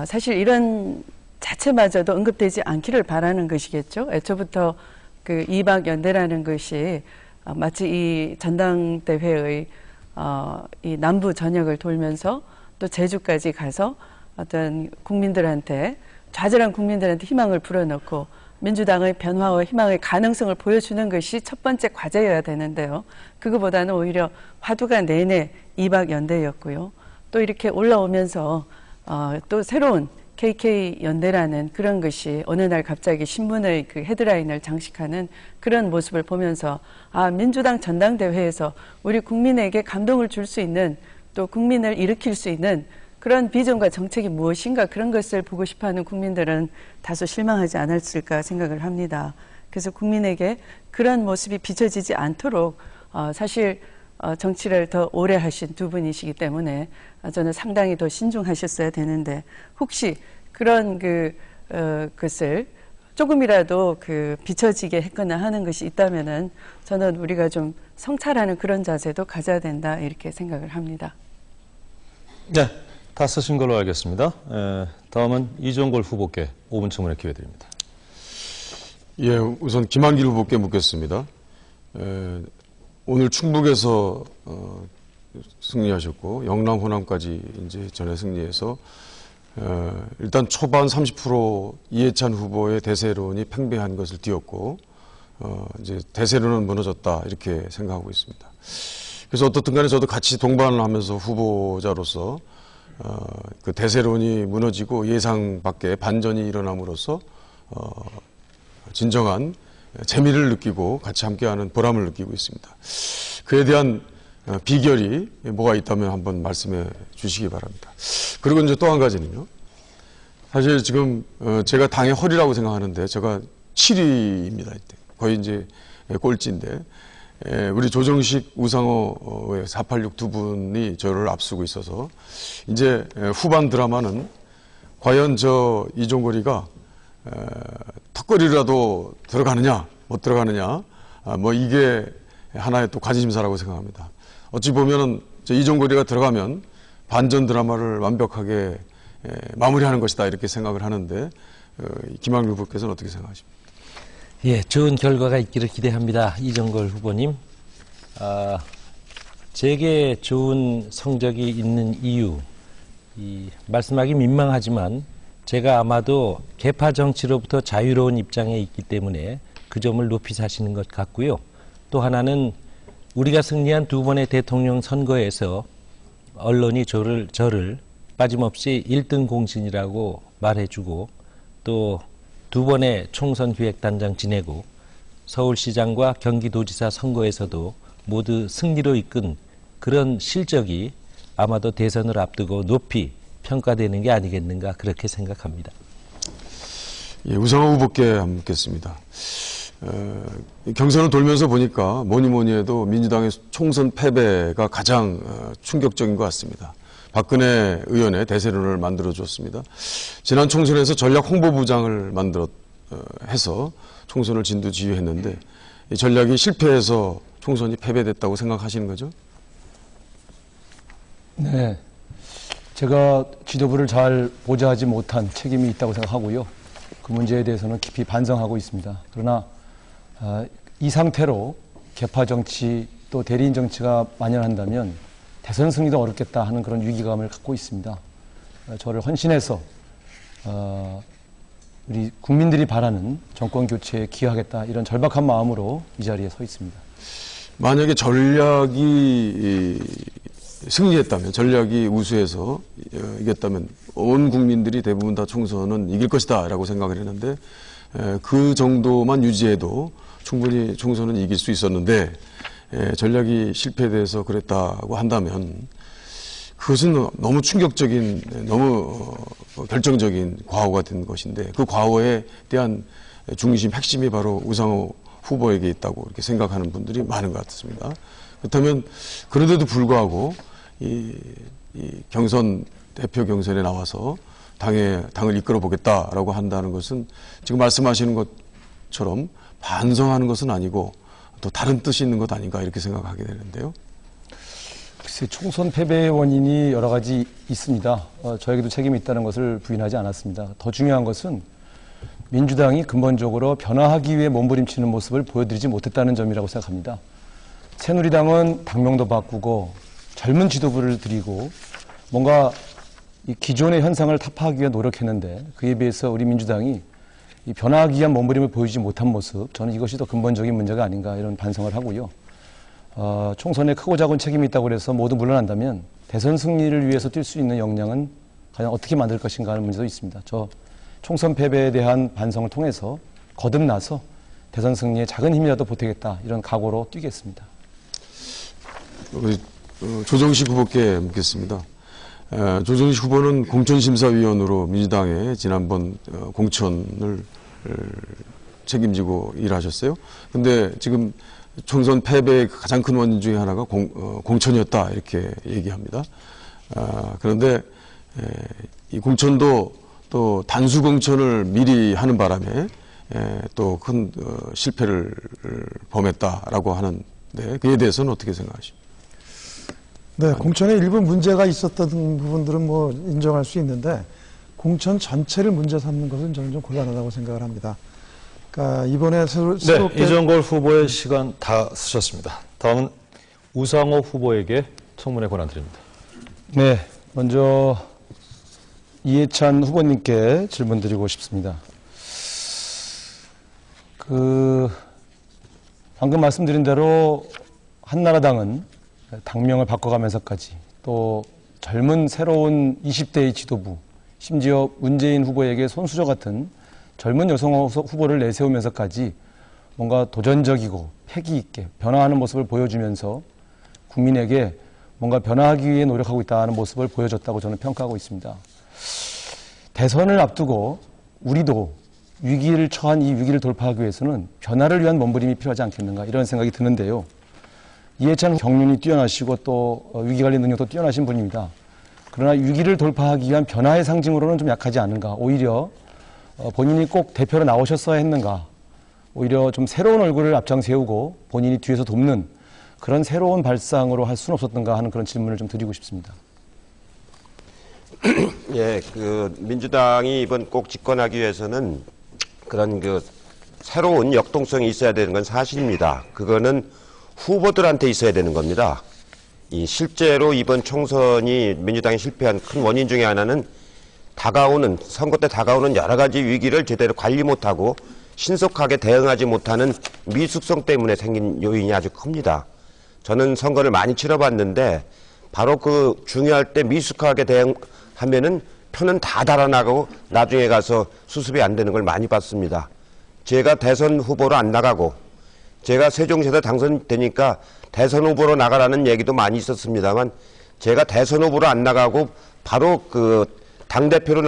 사실 이런 자체마저도 언급되지 않기를 바라는 것이겠죠. 애초부터 이박 연대라는 것이 마치 이 전당대회의 이 남부 전역을 돌면서 또 제주까지 가서 어떤 국민들한테 좌절한 국민들한테 희망을 불어넣고 민주당의 변화와 희망의 가능성을 보여주는 것이 첫 번째 과제여야 되는데요. 그거보다는 오히려 화두가 내내 이박 연대였고요. 또 이렇게 올라오면서 또 새로운 KK 연대라는 그런 것이 어느 날 갑자기 신문의 헤드라인을 장식하는 그런 모습을 보면서 민주당 전당대회에서 우리 국민에게 감동을 줄 수 있는 또 국민을 일으킬 수 있는 그런 비전과 정책이 무엇인가 그런 것을 보고 싶어하는 국민들은 다소 실망하지 않았을까 생각을 합니다. 그래서 국민에게 그런 모습이 비춰지지 않도록 사실 정치를 더 오래 하신 두 분이시기 때문에 저는 상당히 더 신중하셨어야 되는데 혹시 그런 것을 조금이라도 비춰지게 했거나 하는 것이 있다면은 저는 우리가 좀 성찰하는 그런 자세도 가져야 된다 이렇게 생각을 합니다. 네, 다 쓰신 걸로 알겠습니다. 다음은 이종걸 후보께 5분 청문회 기회 드립니다. 예, 우선 김한길 후보께 묻겠습니다. 오늘 충북에서 승리하셨고 영남 호남까지 이제 전에 승리해서 일단 초반 30% 이해찬 후보의 대세론이 팽배한 것을 띄웠고 이제 대세론은 무너졌다 이렇게 생각하고 있습니다. 그래서 어떻든 간에 저도 같이 동반을 하면서 후보자로서 그 대세론이 무너지고 예상 밖의 반전이 일어남으로써 진정한 재미를 느끼고 같이 함께하는 보람을 느끼고 있습니다. 그에 대한 비결이 뭐가 있다면 한번 말씀해 주시기 바랍니다. 그리고 이제 또 한 가지는요. 사실 지금 제가 당의 허리라고 생각하는데 제가 7위입니다. 이때. 거의 이제 꼴찌인데 우리 조정식, 우상호, 486 두 분이 저를 앞서고 있어서 이제 후반 드라마는 과연 저 이종걸이가 턱걸이라도 들어가느냐 못 들어가느냐 뭐 이게 하나의 또 관심사라고 생각합니다. 어찌 보면은 이종거리가 들어가면 반전 드라마를 완벽하게 마무리하는 것이다 이렇게 생각을 하는데 김학률 후보께서는 어떻게 생각하십니까? 예, 좋은 결과가 있기를 기대합니다. 이정걸 후보님. 제게 좋은 성적이 있는 이유, 말씀하기 민망하지만 제가 아마도 계파 정치로부터 자유로운 입장에 있기 때문에 그 점을 높이 사시는 것 같고요. 또 하나는 우리가 승리한 두 번의 대통령 선거에서 언론이 저를 빠짐없이 1등 공신이라고 말해주고 또 두 번의 총선 기획단장 지내고 서울시장과 경기도지사 선거에서도 모두 승리로 이끈 그런 실적이 아마도 대선을 앞두고 높이 평가되는 게 아니겠는가 그렇게 생각합니다. 예, 우상호 후보께 한번 묻겠습니다. 경선을 돌면서 보니까 뭐니 해도 민주당의 총선 패배가 가장 충격적인 것 같습니다. 박근혜 의원의 대세론을 만들어줬습니다. 지난 총선에서 전략 홍보부장을 해서 총선을 진두지휘했는데 이 전략이 실패해서 총선이 패배됐다고 생각하시는 거죠? 네. 제가 지도부를 잘 보좌하지 못한 책임이 있다고 생각하고요. 그 문제에 대해서는 깊이 반성하고 있습니다. 그러나 이 상태로 계파 정치 또 대리인 정치가 만연한다면 대선 승리도 어렵겠다 하는 그런 위기감을 갖고 있습니다. 저를 헌신해서 우리 국민들이 바라는 정권 교체에 기여하겠다 이런 절박한 마음으로 이 자리에 서 있습니다. 만약에 전략이 승리했다면, 전략이 우수해서 이겼다면 온 국민들이 대부분 다 총선은 이길 것이다 라고 생각을 했는데 그 정도만 유지해도 충분히 총선은 이길 수 있었는데 전략이 실패돼서 그랬다고 한다면 그것은 너무 충격적인, 너무 결정적인 과오가 된 것인데 그 과오에 대한 중심, 핵심이 바로 우상호 후보에게 있다고 이렇게 생각하는 분들이 많은 것 같습니다. 그렇다면 그런데도 불구하고 이 대표 경선에 나와서 당을 이끌어 보겠다라고 한다는 것은 지금 말씀하시는 것처럼 반성하는 것은 아니고 또 다른 뜻이 있는 것 아닌가 이렇게 생각하게 되는데요. 글쎄, 총선 패배의 원인이 여러 가지 있습니다. 저에게도 책임이 있다는 것을 부인하지 않았습니다. 더 중요한 것은 민주당이 근본적으로 변화하기 위해 몸부림치는 모습을 보여드리지 못했다는 점이라고 생각합니다. 새누리당은 당명도 바꾸고 젊은 지도부를 들이고 뭔가 이 기존의 현상을 타파하기 위해 노력했는데 그에 비해서 우리 민주당이 이 변화하기 위한 몸부림을 보이지 못한 모습, 저는 이것이 더 근본적인 문제가 아닌가 이런 반성을 하고요. 총선에 크고 작은 책임이 있다고 해서 모두 물러난다면 대선 승리를 위해서 뛸 수 있는 역량은 과연 어떻게 만들 것인가 하는 문제도 있습니다. 저 총선 패배에 대한 반성을 통해서 거듭나서 대선 승리에 작은 힘이라도 보태겠다 이런 각오로 뛰겠습니다. 우리 조정식 후보께 묻겠습니다. 조정식 후보는 공천심사위원으로 민주당의 지난번 공천을 책임지고 일하셨어요. 근데 지금 총선 패배의 가장 큰 원인 중에 하나가 공천이었다 이렇게 얘기합니다. 그런데 이 공천도 또 단수 공천을 미리 하는 바람에 또 큰 실패를 범했다라고 하는데 그에 대해서는 어떻게 생각하십니까? 네, 공천에 일부 문제가 있었던 부분들은 뭐 인정할 수 있는데 공천 전체를 문제 삼는 것은 저는 좀 곤란하다고 생각을 합니다. 그러니까 이번에 새롭게 네, 이정걸 후보의 시간 다 쓰셨습니다. 다음은 우상호 후보에게 청문회 권한 드립니다. 네, 먼저 이해찬 후보님께 질문 드리고 싶습니다. 방금 말씀드린 대로 한나라당은 당명을 바꿔가면서까지 또 젊은 새로운 20대의 지도부, 심지어 문재인 후보에게 손수저 같은 젊은 여성 후보를 내세우면서까지 뭔가 도전적이고 패기 있게 변화하는 모습을 보여주면서 국민에게 뭔가 변화하기 위해 노력하고 있다는 모습을 보여줬다고 저는 평가하고 있습니다. 대선을 앞두고 우리도 위기를 처한 이 위기를 돌파하기 위해서는 변화를 위한 몸부림이 필요하지 않겠는가 이런 생각이 드는데요. 이해찬 경륜이 뛰어나시고 또 위기관리 능력도 뛰어나신 분입니다. 그러나 위기를 돌파하기 위한 변화의 상징으로는 좀 약하지 않은가. 오히려 본인이 꼭 대표로 나오셨어야 했는가, 오히려 좀 새로운 얼굴을 앞장 세우고 본인이 뒤에서 돕는 그런 새로운 발상으로 할 수는 없었던가 하는 그런 질문을 좀 드리고 싶습니다. 예, 민주당이 이번 꼭 집권하기 위해서는 그런 새로운 역동성이 있어야 되는 건 사실입니다. 그거는 후보들한테 있어야 되는 겁니다. 실제로 이번 총선이 민주당이 실패한 큰 원인 중에 하나는 선거 때 다가오는 여러 가지 위기를 제대로 관리 못하고 신속하게 대응하지 못하는 미숙성 때문에 생긴 요인이 아주 큽니다. 저는 선거를 많이 치러봤는데 바로 중요할 때 미숙하게 대응하면은 표는 다 달아나가고 나중에 가서 수습이 안 되는 걸 많이 봤습니다. 제가 대선 후보로 안 나가고 제가 세종시에서 당선되니까 대선 후보로 나가라는 얘기도 많이 있었습니다만 제가 대선 후보로 안 나가고 바로 당대표로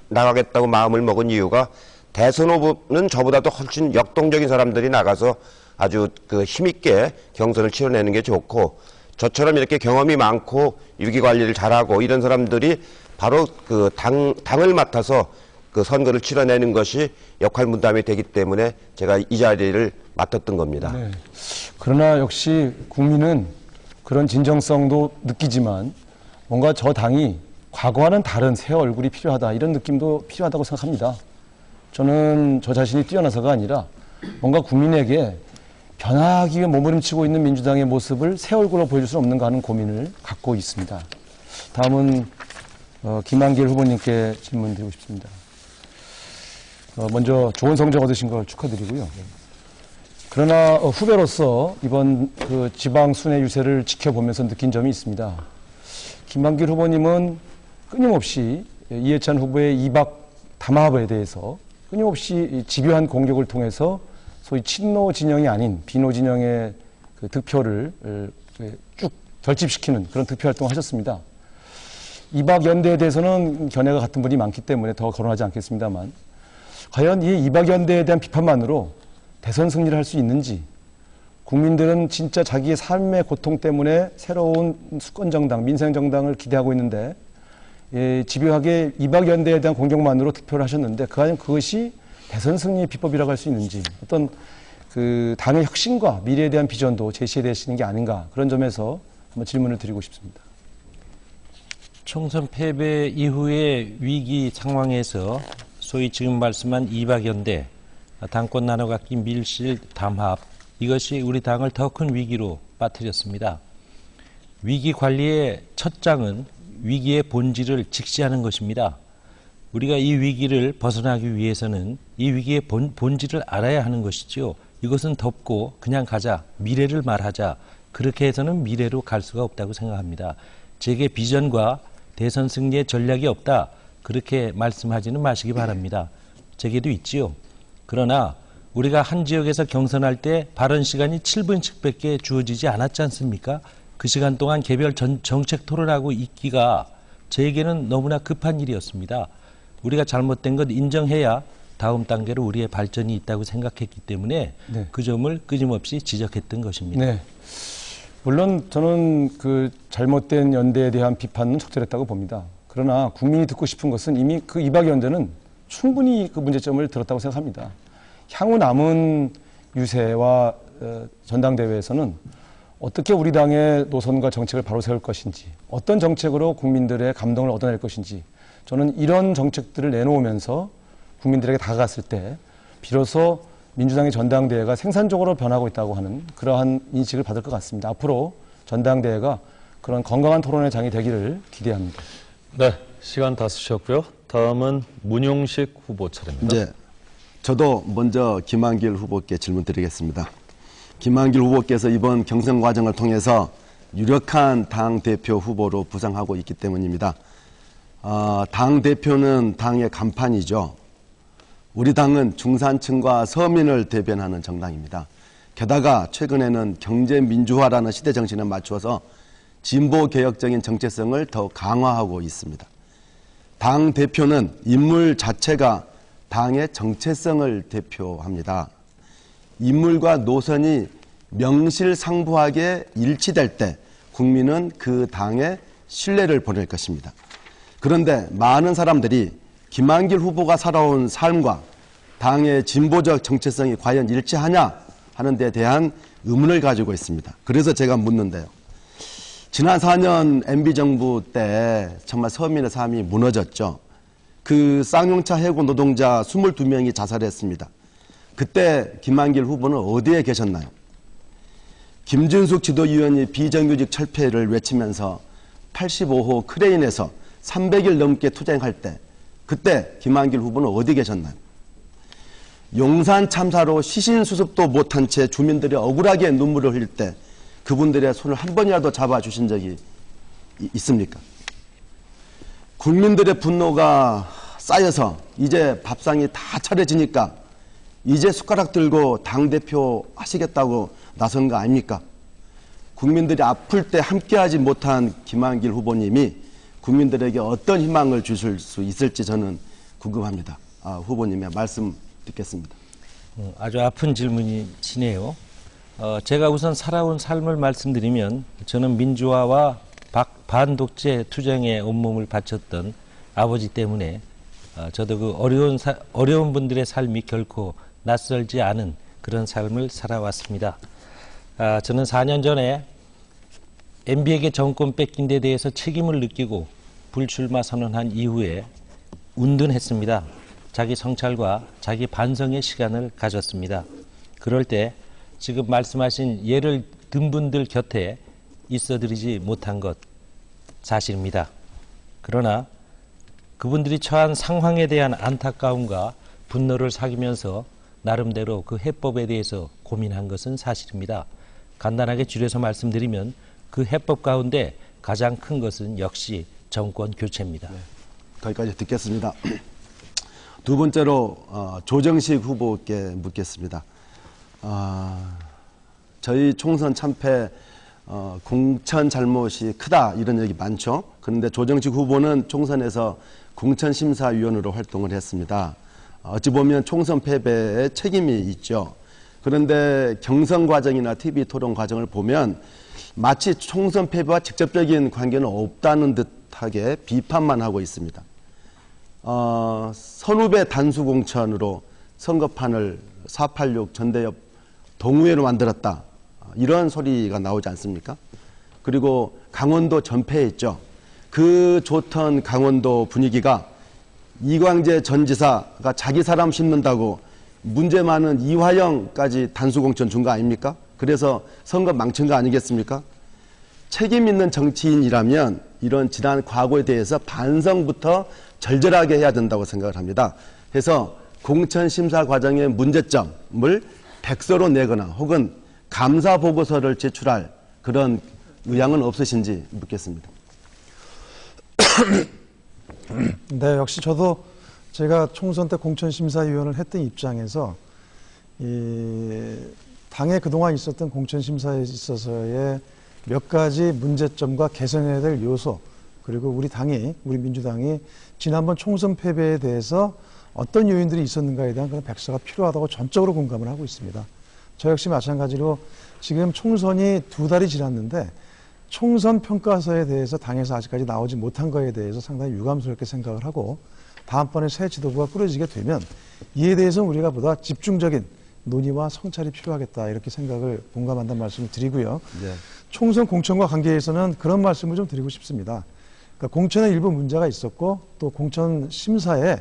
나가겠다고 마음을 먹은 이유가 대선 후보는 저보다도 훨씬 역동적인 사람들이 나가서 아주 힘있게 경선을 치러내는 게 좋고 저처럼 이렇게 경험이 많고 위기 관리를 잘하고 이런 사람들이 바로 당을 맡아서 선거를 치러내는 것이 역할 분담이 되기 때문에 제가 이 자리를 맡았던 겁니다. 네. 그러나 역시 국민은 그런 진정성도 느끼지만 뭔가 저 당이 과거와는 다른 새 얼굴이 필요하다, 이런 느낌도 필요하다고 생각합니다. 저는 저 자신이 뛰어나서가 아니라 뭔가 국민에게 변화하기 위해 몸부림치고 있는 민주당의 모습을 새 얼굴로 보여줄 수 없는가 하는 고민을 갖고 있습니다. 다음은 김한길 후보님께 질문 드리고 싶습니다. 먼저 좋은 성적 얻으신 걸 축하드리고요. 그러나 후배로서 이번 지방 순회 유세를 지켜보면서 느낀 점이 있습니다. 김한길 후보님은 끊임없이 이해찬 후보의 이박 담합에 대해서 끊임없이 집요한 공격을 통해서 소위 친노 진영이 아닌 비노 진영의 득표를 쭉 결집시키는 그런 득표 활동을 하셨습니다. 이박 연대에 대해서는 견해가 같은 분이 많기 때문에 더 거론하지 않겠습니다만, 과연 이 이박 연대에 대한 비판만으로 대선 승리를 할 수 있는지, 국민들은 진짜 자기의 삶의 고통 때문에 새로운 수권정당, 민생정당을 기대하고 있는데 집요하게 이박 연대에 대한 공격만으로 투표를 하셨는데 과연 그것이 대선 승리의 비법이라고 할 수 있는지, 어떤 당의 혁신과 미래에 대한 비전도 제시해 되시는 게 아닌가, 그런 점에서 한번 질문을 드리고 싶습니다. 총선 패배 이후의 위기 상황에서 소위 지금 말씀한 이박연대, 당권 나눠갖기 밀실 담합, 이것이 우리 당을 더 큰 위기로 빠뜨렸습니다. 위기 관리의 첫 장은 위기의 본질을 직시하는 것입니다. 우리가 이 위기를 벗어나기 위해서는 이 위기의 본질을 알아야 하는 것이죠. 이것은 덮고 그냥 가자, 미래를 말하자, 그렇게 해서는 미래로 갈 수가 없다고 생각합니다. 제게 비전과 대선 승리의 전략이 없다, 그렇게 말씀하지는 마시기 바랍니다. 제게도 있지요. 그러나 우리가 한 지역에서 경선할 때 발언 시간이 7분씩밖에 주어지지 않았지 않습니까? 그 시간 동안 개별 정책 토론하고 있기가 저에게는 너무나 급한 일이었습니다. 우리가 잘못된 것 인정해야 다음 단계로 우리의 발전이 있다고 생각했기 때문에 네. 그 점을 끊임없이 지적했던 것입니다. 네. 물론 저는 잘못된 연대에 대한 비판은 적절했다고 봅니다. 그러나 국민이 듣고 싶은 것은 이미 이박 연대는 충분히 문제점을 들었다고 생각합니다. 향후 남은 유세와 전당대회에서는 어떻게 우리 당의 노선과 정책을 바로 세울 것인지, 어떤 정책으로 국민들의 감동을 얻어낼 것인지, 저는 이런 정책들을 내놓으면서 국민들에게 다가갔을 때 비로소 민주당의 전당대회가 생산적으로 변하고 있다고 하는 그러한 인식을 받을 것 같습니다. 앞으로 전당대회가 그런 건강한 토론의 장이 되기를 기대합니다. 네, 시간 다 쓰셨고요. 다음은 문용식 후보 차례입니다. 네, 저도 먼저 김한길 후보께 질문 드리겠습니다. 김한길 후보께서 이번 경선 과정을 통해서 유력한 당대표 후보로 부상하고 있기 때문입니다. 당대표는 당의 간판이죠. 우리 당은 중산층과 서민을 대변하는 정당입니다. 게다가 최근에는 경제민주화라는 시대 정신에 맞추어서 진보개혁적인 정체성을 더 강화하고 있습니다. 당대표는 인물 자체가 당의 정체성을 대표합니다. 인물과 노선이 명실상부하게 일치될 때 국민은 그 당에 신뢰를 보낼 것입니다. 그런데 많은 사람들이 김한길 후보가 살아온 삶과 당의 진보적 정체성이 과연 일치하냐 하는 데 대한 의문을 가지고 있습니다. 그래서 제가 묻는데요. 지난 4년 MB정부 때 정말 서민의 삶이 무너졌죠. 그 쌍용차 해고 노동자 22명이 자살했습니다. 그때 김한길 후보는 어디에 계셨나요? 김준숙 지도위원이 비정규직 철폐를 외치면서 85호 크레인에서 300일 넘게 투쟁할 때 그때 김한길 후보는 어디 계셨나요? 용산 참사로 시신수습도 못한 채 주민들이 억울하게 눈물을 흘릴 때 그분들의 손을 한 번이라도 잡아주신 적이 있습니까? 국민들의 분노가 쌓여서 이제 밥상이 다 차려지니까 이제 숟가락 들고 당대표 하시겠다고 나선 거 아닙니까? 국민들이 아플 때 함께하지 못한 김한길 후보님이 국민들에게 어떤 희망을 주실 수 있을지 저는 궁금합니다. 후보님의 말씀 듣겠습니다. 아주 아픈 질문이시네요. 제가 우선 살아온 삶을 말씀드리면 저는 민주화와 반독재 투쟁에 온몸을 바쳤던 아버지 때문에 저도 그 어려운 분들의 삶이 결코 낯설지 않은 그런 삶을 살아왔습니다. 저는 4년 전에 MB에게 정권 뺏긴 데 대해서 책임을 느끼고 불출마 선언한 이후에 운둔했습니다. 자기 성찰과 자기 반성의 시간을 가졌습니다. 그럴 때 지금 말씀하신 예를 든 분들 곁에 있어드리지 못한 것 사실입니다. 그러나 그분들이 처한 상황에 대한 안타까움과 분노를 사귀면서 나름대로 그 해법에 대해서 고민한 것은 사실입니다. 간단하게 줄여서 말씀드리면 그 해법 가운데 가장 큰 것은 역시 정권 교체입니다. 네, 거기까지 듣겠습니다. 두 번째로 조정식 후보께 묻겠습니다. 저희 총선 참패 공천 잘못이 크다 이런 얘기 많죠. 그런데 조정식 후보는 총선에서 공천심사위원으로 활동을 했습니다. 어찌 보면 총선 패배에 책임이 있죠. 그런데 경선 과정이나 TV 토론 과정을 보면 마치 총선 패배와 직접적인 관계는 없다는 듯하게 비판만 하고 있습니다. 선후배 단수공천으로 선거판을 486 전대협 동의회로 만들었다. 이런 소리가 나오지 않습니까? 그리고 강원도 전패했죠. 그 좋던 강원도 분위기가 이광재 전 지사가 자기 사람 심는다고 문제 많은 이화영까지 단수공천 준 거 아닙니까? 그래서 선거 망친 거 아니겠습니까? 책임 있는 정치인이라면 이런 지난 과거에 대해서 반성부터 절절하게 해야 된다고 생각을 합니다. 그래서 공천심사 과정의 문제점을 백서로 내거나 혹은 감사보고서를 제출할 그런 의향은 없으신지 묻겠습니다. 네, 역시 저도 제가 총선 때 공천심사위원을 했던 입장에서 이 당에 그동안 있었던 공천심사에 있어서의 몇 가지 문제점과 개선해야 될 요소, 그리고 우리 민주당이 지난번 총선 패배에 대해서 어떤 요인들이 있었는가에 대한 그런 백서가 필요하다고 전적으로 공감을 하고 있습니다. 저 역시 마찬가지로 지금 총선이 2달이 지났는데 총선 평가서에 대해서 당에서 아직까지 나오지 못한 거에 대해서 상당히 유감스럽게 생각을 하고, 다음번에 새 지도부가 꾸려지게 되면 이에 대해서 우리가 보다 집중적인 논의와 성찰이 필요하겠다, 이렇게 생각을 공감한다는 말씀을 드리고요. 네. 총선 공천과 관계에서는 그런 말씀을 좀 드리고 싶습니다. 그러니까 공천에 일부 문제가 있었고 또 공천 심사에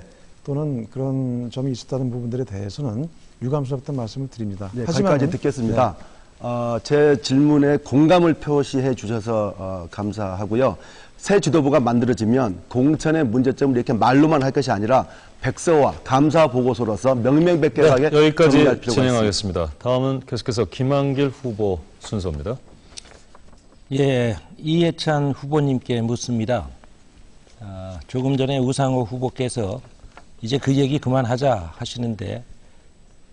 또는 그런 점이 있었다는 부분들에 대해서는 유감스럽다는 말씀을 드립니다. 네, 거기까지 듣겠습니다. 네. 제 질문에 공감을 표시해 주셔서 감사하고요. 새 지도부가 만들어지면 공천의 문제점을 이렇게 말로만 할 것이 아니라 백서와 감사 보고서로서 명명백백하게 여기까지 진행하겠습니다. 다음은 계속해서 김한길 후보 순서입니다. 예, 이해찬 후보님께 묻습니다. 조금 전에 우상호 후보께서 이제 그 얘기 그만하자 하시는데,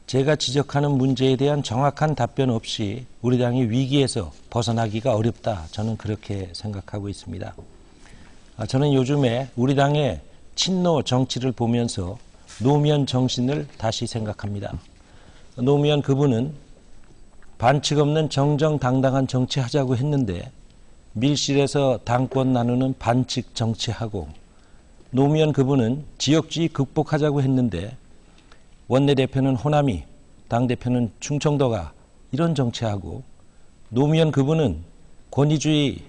제가 지적하는 문제에 대한 정확한 답변 없이 우리 당이 위기에서 벗어나기가 어렵다, 저는 그렇게 생각하고 있습니다. 저는 요즘에 우리 당의 친노 정치를 보면서 노무현 정신을 다시 생각합니다. 노무현 그분은 반칙 없는 정정당당한 정치하자고 했는데 밀실에서 당권 나누는 반칙 정치하고 노무현 그분은 지역주의 극복하자고 했는데 원내대표는 호남이, 당대표는 충청도가 이런 정치하고 노무현 그분은 권위주의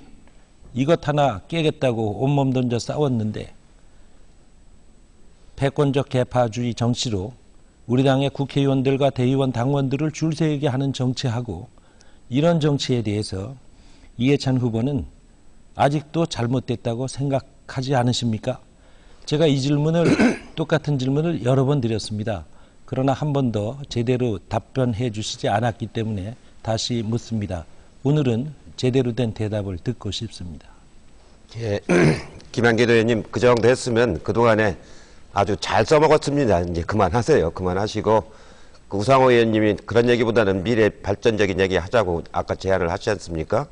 이것 하나 깨겠다고 온몸 던져 싸웠는데 패권적 계파주의 정치로 우리 당의 국회의원들과 대의원 당원들을 줄 세우게 하는 정치하고 이런 정치에 대해서 이해찬 후보는 아직도 잘못됐다고 생각하지 않으십니까? 제가 이 질문을 똑같은 질문을 여러 번 드렸습니다. 그러나 한 번 더 제대로 답변해 주시지 않았기 때문에 다시 묻습니다. 오늘은 제대로 된 대답을 듣고 싶습니다. 예, 김한길 의원님 그 정도 했으면 그동안에 아주 잘 써먹었습니다. 이제 그만하세요. 그만하시고 그 우상호 의원님이 그런 얘기보다는 미래 발전적인 얘기 하자고 아까 제안을 하시지 않습니까?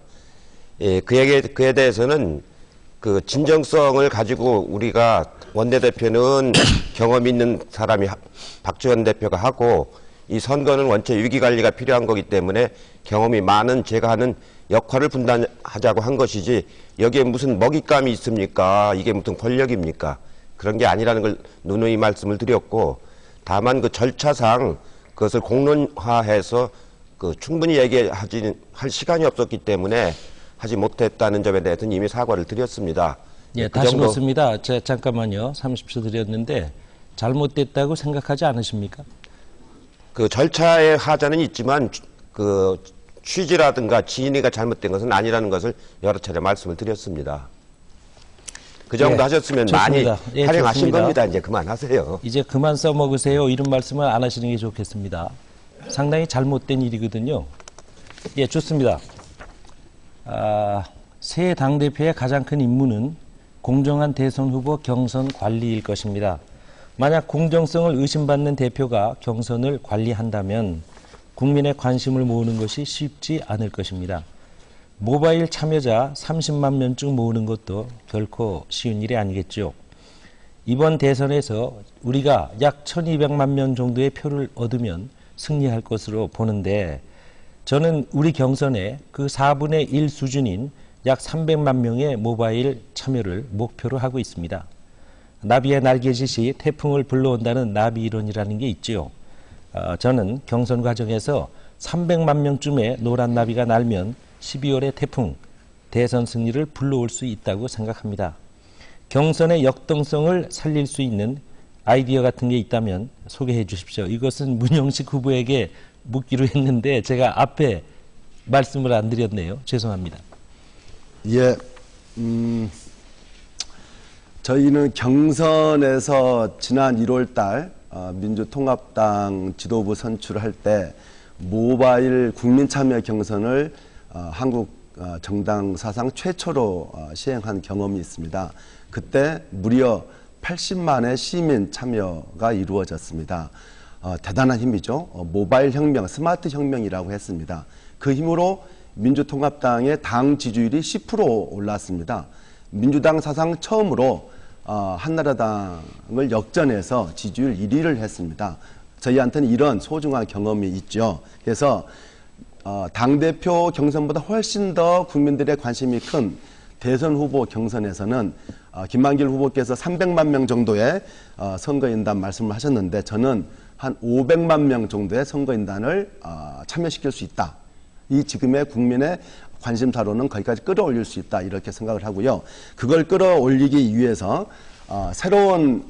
예, 그에 대해서는 그 진정성을 가지고 우리가 원내대표는 경험 있는 사람이 박지원 대표가 하고 이 선거는 원체 위기관리가 필요한 거기 때문에 경험이 많은 제가 하는 역할을 분담하자고 한 것이지 여기에 무슨 먹잇감이 있습니까? 이게 무슨 권력입니까? 그런 게 아니라는 걸 누누이 말씀을 드렸고 다만 그 절차상 그것을 공론화해서 그 충분히 할 시간이 없었기 때문에 하지 못했다는 점에 대해서는 이미 사과를 드렸습니다. 예, 다시 묻습니다. 잠깐만요. 30초 드렸는데 잘못됐다고 생각하지 않으십니까? 그 절차의 하자는 있지만 그 취지라든가 진위가 잘못된 것은 아니라는 것을 여러 차례 말씀을 드렸습니다. 그 정도 하셨으면 좋습니다. 많이 활용하신 겁니다. 이제 그만하세요. 이제 그만 써먹으세요. 이런 말씀을 안 하시는 게 좋겠습니다. 상당히 잘못된 일이거든요. 예, 좋습니다. 새 당대표의 가장 큰 임무는 공정한 대선 후보 경선 관리일 것입니다. 만약 공정성을 의심받는 대표가 경선을 관리한다면 국민의 관심을 모으는 것이 쉽지 않을 것입니다. 모바일 참여자 30만 명쯤 모으는 것도 결코 쉬운 일이 아니겠죠. 이번 대선에서 우리가 약 1200만 명 정도의 표를 얻으면 승리할 것으로 보는데 저는 우리 경선에 그 4분의 1 수준인 약 300만 명의 모바일 참여를 목표로 하고 있습니다. 나비의 날개짓이 태풍을 불러온다는 나비 이론이라는 게 있죠. 저는 경선 과정에서 300만 명쯤의 노란 나비가 날면 12월의 태풍, 대선 승리를 불러올 수 있다고 생각합니다. 경선의 역동성을 살릴 수 있는 아이디어 같은 게 있다면 소개해 주십시오. 이것은 문영식 후보에게 묻기로 했는데 제가 앞에 말씀을 안 드렸네요. 죄송합니다. 예, 저희는 경선에서 지난 1월 달 민주통합당 지도부 선출을 할 때 모바일 국민참여 경선을 한국 정당 사상 최초로 시행한 경험이 있습니다. 그때 무려 80만의 시민 참여가 이루어졌습니다. 대단한 힘이죠. 모바일 혁명, 스마트 혁명이라고 했습니다. 그 힘으로 민주통합당의 당 지지율이 10% 올랐습니다. 민주당 사상 처음으로 한나라당을 역전해서 지지율 1위를 했습니다. 저희한테는 이런 소중한 경험이 있죠. 그래서 당대표 경선보다 훨씬 더 국민들의 관심이 큰 대선 후보 경선에서는 김만길 후보께서 300만 명 정도의 선거인단 말씀을 하셨는데 저는 한 500만 명 정도의 선거인단을 참여시킬 수 있다. 이 지금의 국민의 관심사로는 거기까지 끌어올릴 수 있다. 이렇게 생각을 하고요. 그걸 끌어올리기 위해서 새로운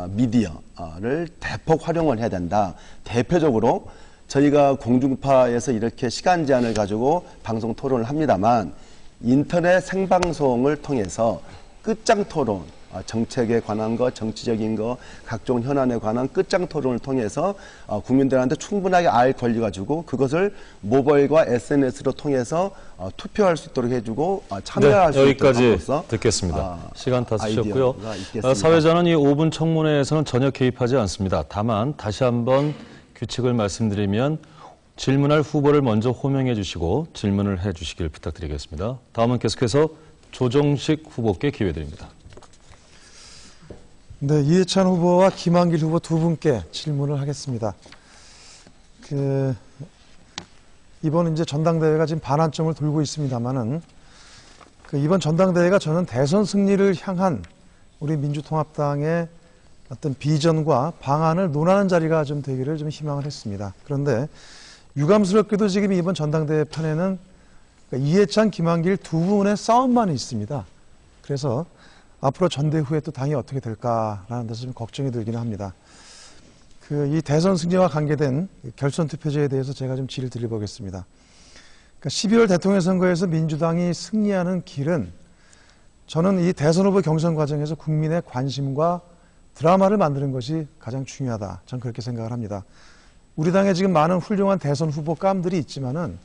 미디어를 대폭 활용을 해야 된다. 대표적으로 저희가 공중파에서 이렇게 시간 제한을 가지고 방송 토론을 합니다만 인터넷 생방송을 통해서 끝장 토론, 정책에 관한 거, 정치적인 거, 각종 현안에 관한 끝장 토론을 통해서 국민들한테 충분하게 알 권리가 주고 그것을 모바일과 SNS로 통해서 투표할 수 있도록 해주고 참여할 수 있도록 여기까지 듣겠습니다. 시간 다 쓰셨고요. 사회자는 이 5분 청문회에서는 전혀 개입하지 않습니다. 다만 다시 한번 규칙을 말씀드리면 질문할 후보를 먼저 호명해 주시고 질문을 해 주시길 부탁드리겠습니다. 다음은 계속해서 조정식 후보께 기회 드립니다. 네, 이해찬 후보와 김한길 후보 두 분께 질문을 하겠습니다. 이번 이제 전당대회가 지금 반환점을 돌고 있습니다만은 이번 전당대회가 저는 대선 승리를 향한 우리 민주통합당의 어떤 비전과 방안을 논하는 자리가 좀 되기를 좀 희망을 했습니다. 그런데 유감스럽게도 지금 이번 전당대회 편에는 이해찬, 김한길 두 분의 싸움만 있습니다. 그래서 앞으로 전대 후에 또 당이 어떻게 될까라는 데서 좀 걱정이 들기는 합니다. 이 대선 승리와 관계된 결선 투표제에 대해서 제가 좀 질의를 드려보겠습니다. 12월 대통령 선거에서 민주당이 승리하는 길은 저는 이 대선 후보 경선 과정에서 국민의 관심과 드라마를 만드는 것이 가장 중요하다. 저는 그렇게 생각을 합니다. 우리 당에 지금 많은 훌륭한 대선 후보감들이 있지만은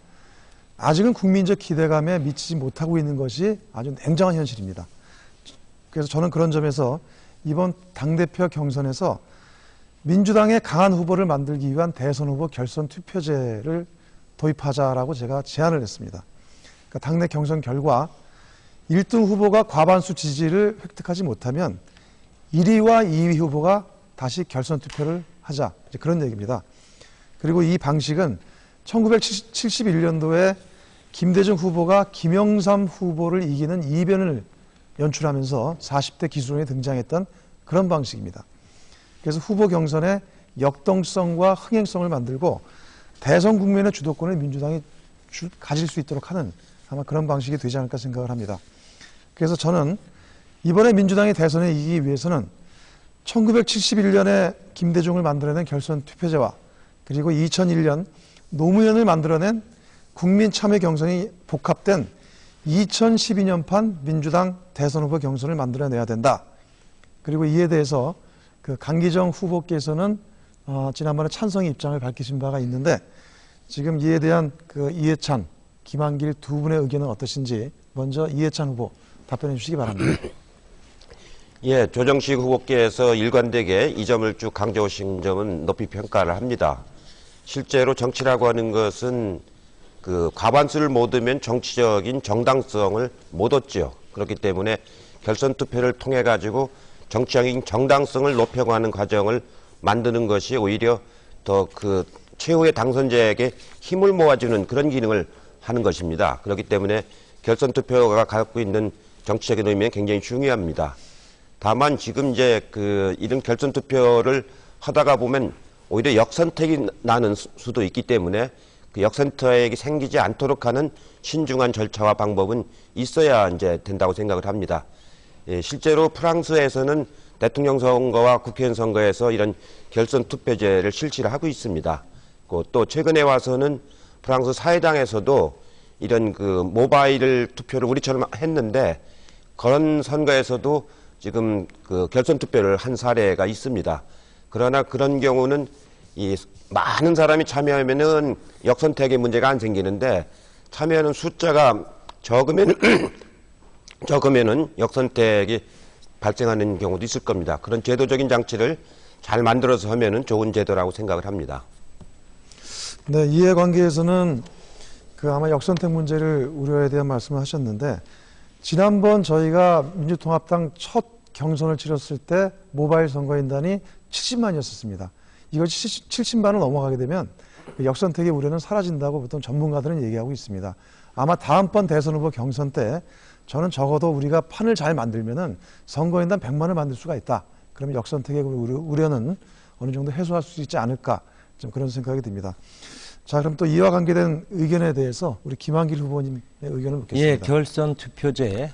아직은 국민적 기대감에 미치지 못하고 있는 것이 아주 냉정한 현실입니다. 그래서 저는 그런 점에서 이번 당대표 경선에서 민주당의 강한 후보를 만들기 위한 대선 후보 결선 투표제를 도입하자라고 제가 제안을 했습니다. 그러니까 당내 경선 결과 1등 후보가 과반수 지지를 획득하지 못하면 1위와 2위 후보가 다시 결선 투표를 하자. 이제 그런 얘기입니다. 그리고 이 방식은 1971년도에 김대중 후보가 김영삼 후보를 이기는 이변을 연출하면서 40대 기수론에 등장했던 그런 방식입니다. 그래서 후보 경선에 역동성과 흥행성을 만들고 대선 국면의 주도권을 민주당이 가질 수 있도록 하는 아마 그런 방식이 되지 않을까 생각을 합니다. 그래서 저는 이번에 민주당이 대선에 이기기 위해서는 1971년에 김대중을 만들어낸 결선 투표제와 그리고 2001년 노무현을 만들어낸 국민 참여 경선이 복합된 2012년판 민주당 대선 후보 경선을 만들어내야 된다. 그리고 이에 대해서 강기정 후보께서는 지난번에 찬성 입장을 밝히신 바가 있는데 지금 이에 대한 이해찬, 김한길 두 분의 의견은 어떠신지 먼저 이해찬 후보 답변해 주시기 바랍니다. 예, 조정식 후보께서 일관되게 이 점을 쭉 강조하신 점은 높이 평가를 합니다. 실제로 정치라고 하는 것은 과반수를 못 얻으면 정치적인 정당성을 못 얻죠. 그렇기 때문에 결선 투표를 통해 가지고 정치적인 정당성을 높여가는 과정을 만드는 것이 오히려 더 최후의 당선자에게 힘을 모아주는 그런 기능을 하는 것입니다. 그렇기 때문에 결선 투표가 갖고 있는 정치적인 의미는 굉장히 중요합니다. 다만 지금 이제 이런 결선 투표를 하다가 보면 오히려 역선택이 나는 수도 있기 때문에 그 역선택이 생기지 않도록 하는 신중한 절차와 방법은 있어야 이제 된다고 생각을 합니다. 예, 실제로 프랑스에서는 대통령 선거와 국회의원 선거에서 이런 결선 투표제를 실시를 하고 있습니다. 또 최근에 와서는 프랑스 사회당에서도 이런 모바일 투표를 우리처럼 했는데 그런 선거에서도 지금 결선 투표를 한 사례가 있습니다. 그러나 그런 경우는 많은 사람이 참여하면은 역선택의 문제가 안 생기는데 참여하는 숫자가 적으면은 역선택이 발생하는 경우도 있을 겁니다. 그런 제도적인 장치를 잘 만들어서 하면은 좋은 제도라고 생각을 합니다. 네, 이해관계에서는 아마 역선택 문제를 우려에 대한 말씀을 하셨는데 지난번 저희가 민주통합당 첫 경선을 치렀을 때 모바일 선거인단이 70만이었습니다. 이것이 70만을 넘어가게 되면 역선택의 우려는 사라진다고 보통 전문가들은 얘기하고 있습니다. 아마 다음번 대선 후보 경선 때 저는 적어도 우리가 판을 잘 만들면은 선거인단 100만을 만들 수가 있다. 그러면 역선택의 우려는 어느 정도 해소할 수 있지 않을까 좀 그런 생각이 듭니다. 자, 그럼 또 이와 관계된 의견에 대해서 우리 김한길 후보님의 의견을 묻겠습니다. 예, 결선 투표제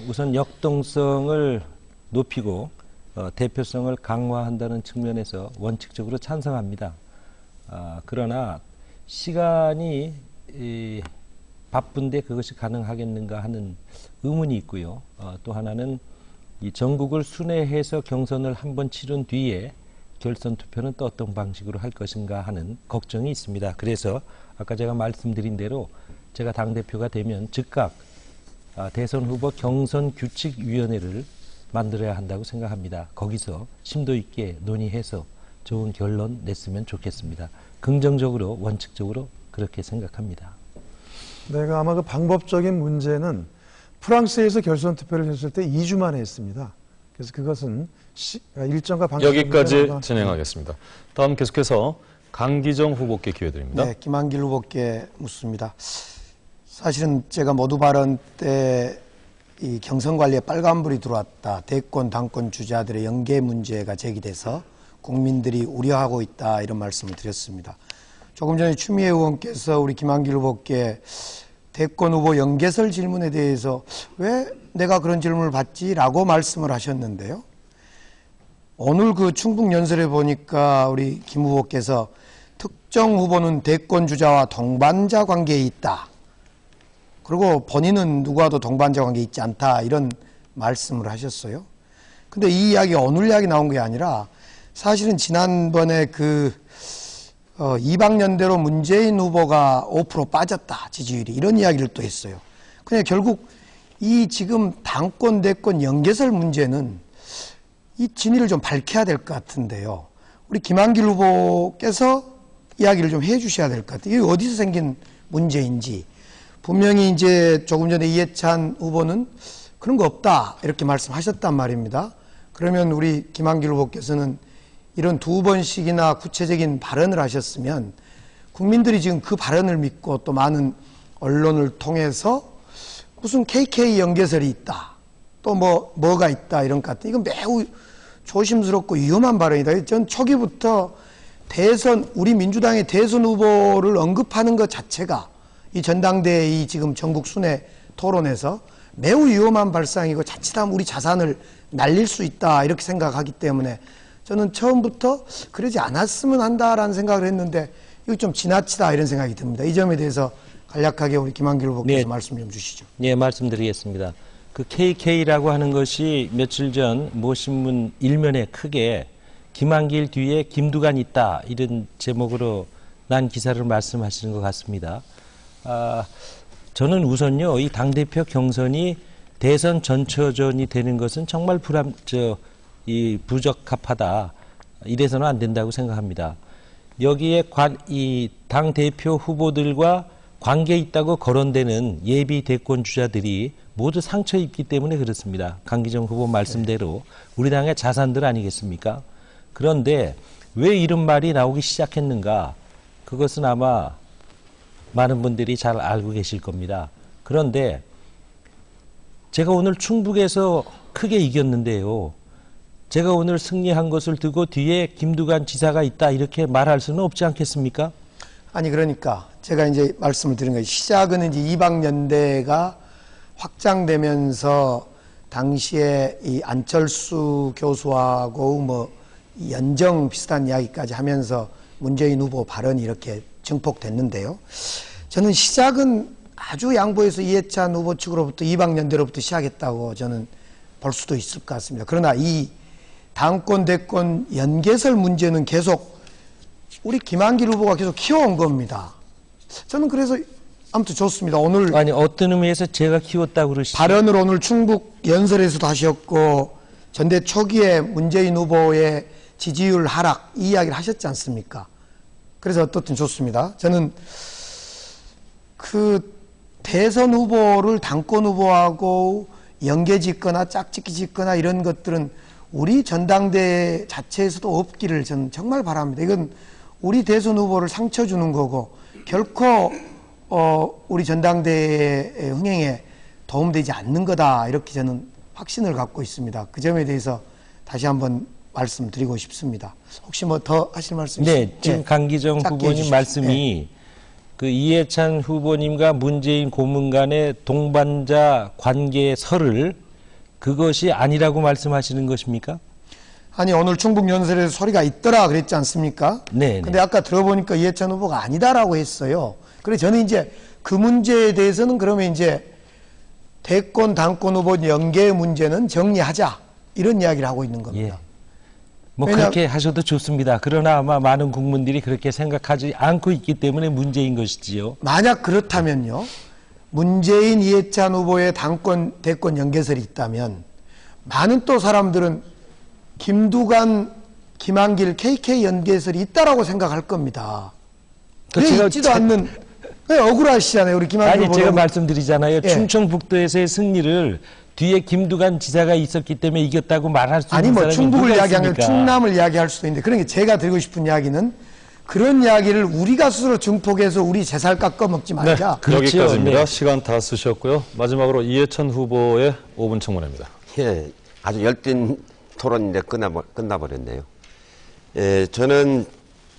우선 역동성을 높이고 대표성을 강화한다는 측면에서 원칙적으로 찬성합니다. 그러나 시간이 바쁜데 그것이 가능하겠는가 하는 의문이 있고요. 또 하나는 이 전국을 순회해서 경선을 한번 치른 뒤에 결선 투표는 또 어떤 방식으로 할 것인가 하는 걱정이 있습니다. 그래서 아까 제가 말씀드린 대로 제가 당대표가 되면 즉각 대선 후보 경선 규칙위원회를 만들어야 한다고 생각합니다. 거기서 심도 있게 논의해서 좋은 결론 냈으면 좋겠습니다. 긍정적으로 원칙적으로 그렇게 생각합니다. 네, 아마 방법적인 문제는 프랑스에서 결선 투표를 했을 때 2주 만에 했습니다. 그래서 그것은 일정과 방식 여기까지 진행하겠습니다. 다음 계속해서 강기정 후보께 기회 드립니다. 네, 김한길 후보께 묻습니다. 사실은 제가 모두 발언 때 이 경선 관리에 빨간불이 들어왔다. 대권, 당권 주자들의 연계 문제가 제기돼서 국민들이 우려하고 있다. 이런 말씀을 드렸습니다. 조금 전에 추미애 의원께서 우리 김한길 후보께 대권 후보 연계설 질문에 대해서 왜 내가 그런 질문을 받지라고 말씀을 하셨는데요. 오늘 그 충북 연설에 보니까 우리 김 후보께서 특정 후보는 대권 주자와 동반자 관계에 있다. 그리고 본인은 누구와도 동반자 관계에 있지 않다. 이런 말씀을 하셨어요. 근데 이 이야기 오늘 이야기 나온 게 아니라 사실은 지난번에 이방연대로 문재인 후보가 5% 빠졌다. 지지율이. 이런 이야기를 또 했어요. 그냥 결국 이 지금 당권 대권 연계설 문제는 이 진위를 좀 밝혀야 될 것 같은데요. 우리 김한길 후보께서 이야기를 좀 해 주셔야 될 것 같아요. 이게 어디서 생긴 문제인지. 분명히 이제 조금 전에 이해찬 후보는 그런 거 없다. 이렇게 말씀하셨단 말입니다. 그러면 우리 김한길 후보께서는 이런 2번씩이나 구체적인 발언을 하셨으면 국민들이 지금 그 발언을 믿고 또 많은 언론을 통해서 무슨 KK 연계설이 있다. 또 뭐가 있다. 이런 것 같은. 이건 매우 조심스럽고 위험한 발언이다. 전 초기부터 우리 민주당의 대선 후보를 언급하는 것 자체가 이 전당대회 이 지금 전국 순회 토론에서 매우 위험한 발상이고 자칫하면 우리 자산을 날릴 수 있다. 이렇게 생각하기 때문에 저는 처음부터 그러지 않았으면 한다라는 생각을 했는데 이거 좀 지나치다 이런 생각이 듭니다. 이 점에 대해서 간략하게 우리 김한길 후보께서 말씀 좀 주시죠. 네, 말씀드리겠습니다. 그 KK라고 하는 것이 며칠 전 모 신문 일면에 크게 김한길 뒤에 김두관 있다 이런 제목으로 난 기사를 말씀하시는 것 같습니다. 저는 우선요 이 당대표 경선이 대선 전초전이 되는 것은 정말 부적합하다. 이래서는 안 된다고 생각합니다. 여기에 이 당대표 후보들과 관계 있다고 거론되는 예비 대권 주자들이 모두 상처 입기 때문에 그렇습니다. 강기정 후보 말씀대로 우리 당의 자산들 아니겠습니까? 그런데 왜 이런 말이 나오기 시작했는가? 그것은 아마 많은 분들이 잘 알고 계실 겁니다. 그런데 제가 오늘 충북에서 크게 이겼는데요. 제가 오늘 승리한 것을 두고 뒤에 김두관 지사가 있다 이렇게 말할 수는 없지 않겠습니까? 아니 그러니까 제가 이제 말씀을 드린 거예요. 시작은 이제 이방연대가 확장되면서 당시에 이 안철수 교수하고 연정 비슷한 이야기까지 하면서 문재인 후보 발언이 이렇게 증폭됐는데요. 저는 시작은 아주 양보해서 이해찬 후보 측으로부터 이방연대로부터 시작했다고 저는 볼 수도 있을 것 같습니다. 그러나 이 당권 대권 연계설 문제는 계속 우리 김한길 후보가 계속 키워온 겁니다. 저는 그래서 아무튼 좋습니다. 오늘 아니 어떤 의미에서 제가 키웠다고 그러시죠? 발언을 오늘 충북 연설에서도 하셨고 전대 초기에 문재인 후보의 지지율 하락 이 이야기를 하셨지 않습니까? 그래서 어떻든 좋습니다. 저는 그 대선 후보를 당권 후보하고 연계짓거나 짝짓기짓거나 이런 것들은 우리 전당대회 자체에서도 없기를 저는 정말 바랍니다. 이건 우리 대선 후보를 상처 주는 거고 결코 우리 전당대회 흥행에 도움되지 않는 거다 이렇게 저는 확신을 갖고 있습니다. 그 점에 대해서 다시 한번 말씀드리고 싶습니다. 혹시 뭐 더 하실 말씀 있으세요? 네, 지금 강기정 후보님 말씀이 그 이해찬 후보님과 문재인 고문 간의 동반자 관계설을 그것이 아니라고 말씀하시는 것입니까? 아니 오늘 충북 연설에서 소리가 있더라 그랬지 않습니까? 네. 근데 아까 들어보니까 이해찬 후보가 아니다라고 했어요. 그래서 저는 이제 그 문제에 대해서는 그러면 이제 대권 당권 후보 연계 문제는 정리하자 이런 이야기를 하고 있는 겁니다. 예. 뭐 그렇게 하셔도 좋습니다. 그러나 아마 많은 국민들이 그렇게 생각하지 않고 있기 때문에 문제인 것이지요. 만약 그렇다면요. 문재인 이해찬 후보의 당권 대권 연계설이 있다면 많은 또 사람들은 김두관 김한길 KK 연계설이 있다라고 생각할 겁니다. 그게 있지도 않는 억울하시잖아요. 우리 김한길 아니 제가 말씀드리잖아요. 충청북도에서의 승리를 뒤에 김두관 지사가 있었기 때문에 이겼다고 말할 수 있는 사람이 충북을 누가 이야기하면 있습니까? 충남을 이야기할 수도 있는데 그러니까 제가 드리고 싶은 이야기는 그런 이야기를 우리가 스스로 증폭해서 우리 재살 깎아 먹지 말자. 네, 여기까지입니다. 네. 시간 다 쓰셨고요. 마지막으로 이해찬 후보의 5분 청문회입니다. 예, 아주 열띤 토론인데 끝나버렸네요. 예, 저는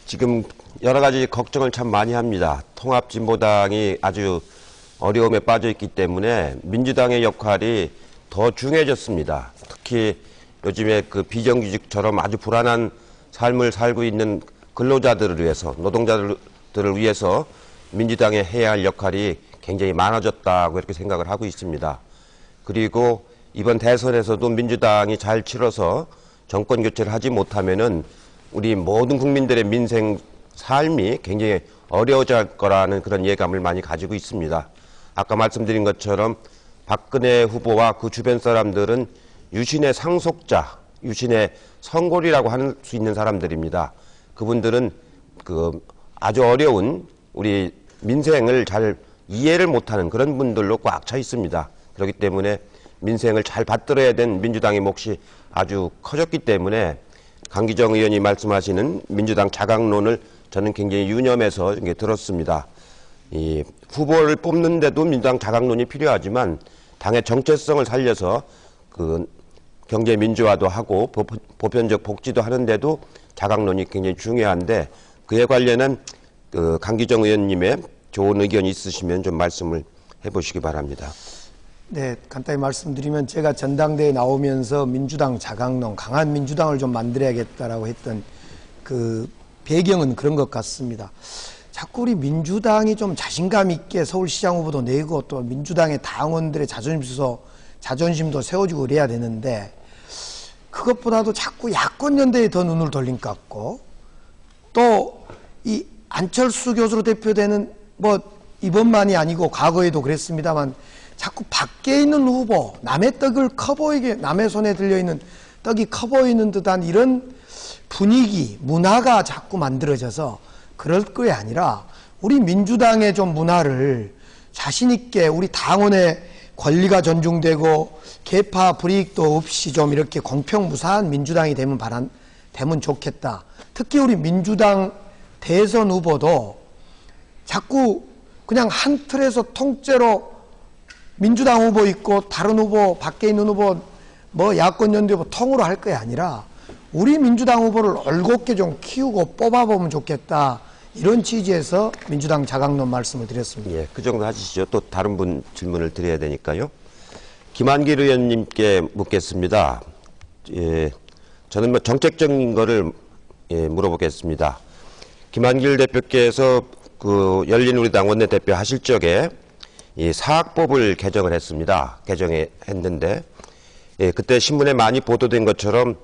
지금 여러 가지 걱정을 참 많이 합니다. 통합진보당이 아주 어려움에 빠져 있기 때문에 민주당의 역할이 더 중요해졌습니다. 특히 요즘에 그 비정규직처럼 아주 불안한 삶을 살고 있는 근로자들을 위해서, 노동자들을 위해서 민주당이 해야 할 역할이 굉장히 많아졌다고 이렇게 생각을 하고 있습니다. 그리고 이번 대선에서도 민주당이 잘 치러서 정권 교체를 하지 못하면은 우리 모든 국민들의 민생 삶이 굉장히 어려워질 거라는 그런 예감을 많이 가지고 있습니다. 아까 말씀드린 것처럼 박근혜 후보와 그 주변 사람들은 유신의 상속자, 유신의 성골이라고 할 수 있는 사람들입니다. 그분들은 그 아주 어려운 우리 민생을 잘 이해를 못하는 그런 분들로 꽉 차 있습니다. 그렇기 때문에 민생을 잘 받들어야 된 민주당의 몫이 아주 커졌기 때문에 강기정 의원이 말씀하시는 민주당 자강론을 저는 굉장히 유념해서 들었습니다. 이 후보를 뽑는데도 민주당 자강론이 필요하지만 당의 정체성을 살려서 그 경제 민주화도 하고 보편적 복지도 하는데도 자강론이 굉장히 중요한데 그에 관련한 그 강기정 의원님의 좋은 의견이 있으시면 좀 말씀을 해보시기 바랍니다. 네, 간단히 말씀드리면 제가 전당대회에 나오면서 민주당 자강론, 강한 민주당을 좀 만들어야겠다라고 했던 그 배경은 그런 것 같습니다. 자꾸 우리 민주당이 좀 자신감 있게 서울시장 후보도 내고 또 민주당의 당원들의 자존심도 세워주고 그래야 되는데 그것보다도 자꾸 야권연대에 더 눈을 돌린 것 같고 또 이 안철수 교수로 대표되는 뭐 이번만이 아니고 과거에도 그랬습니다만 자꾸 밖에 있는 후보, 남의 떡을 커 보이게, 남의 손에 들려있는 떡이 커 보이는 듯한 이런 분위기, 문화가 자꾸 만들어져서 그럴 게 아니라 우리 민주당의 좀 문화를 자신있게 우리 당원의 권리가 존중되고 계파 불이익도 없이 좀 이렇게 공평무사한 민주당이 되면 좋겠다. 특히 우리 민주당 대선 후보도 자꾸 그냥 한 틀에서 통째로 민주당 후보 있고 다른 후보 밖에 있는 후보 뭐 야권 연대 후보 통으로 할 게 아니라 우리 민주당 후보를 올곧게 좀 키우고 뽑아보면 좋겠다. 이런 취지에서 민주당 자강론 말씀을 드렸습니다. 예, 그 정도 하시죠. 또 다른 분 질문을 드려야 되니까요. 김한길 의원님께 묻겠습니다. 예, 저는 뭐 정책적인 거를 물어보겠습니다. 김한길 대표께서 그 열린우리당 원내대표 하실 적에 이 사학법을 개정을 했습니다. 개정했는데 그때 신문에 많이 보도된 것처럼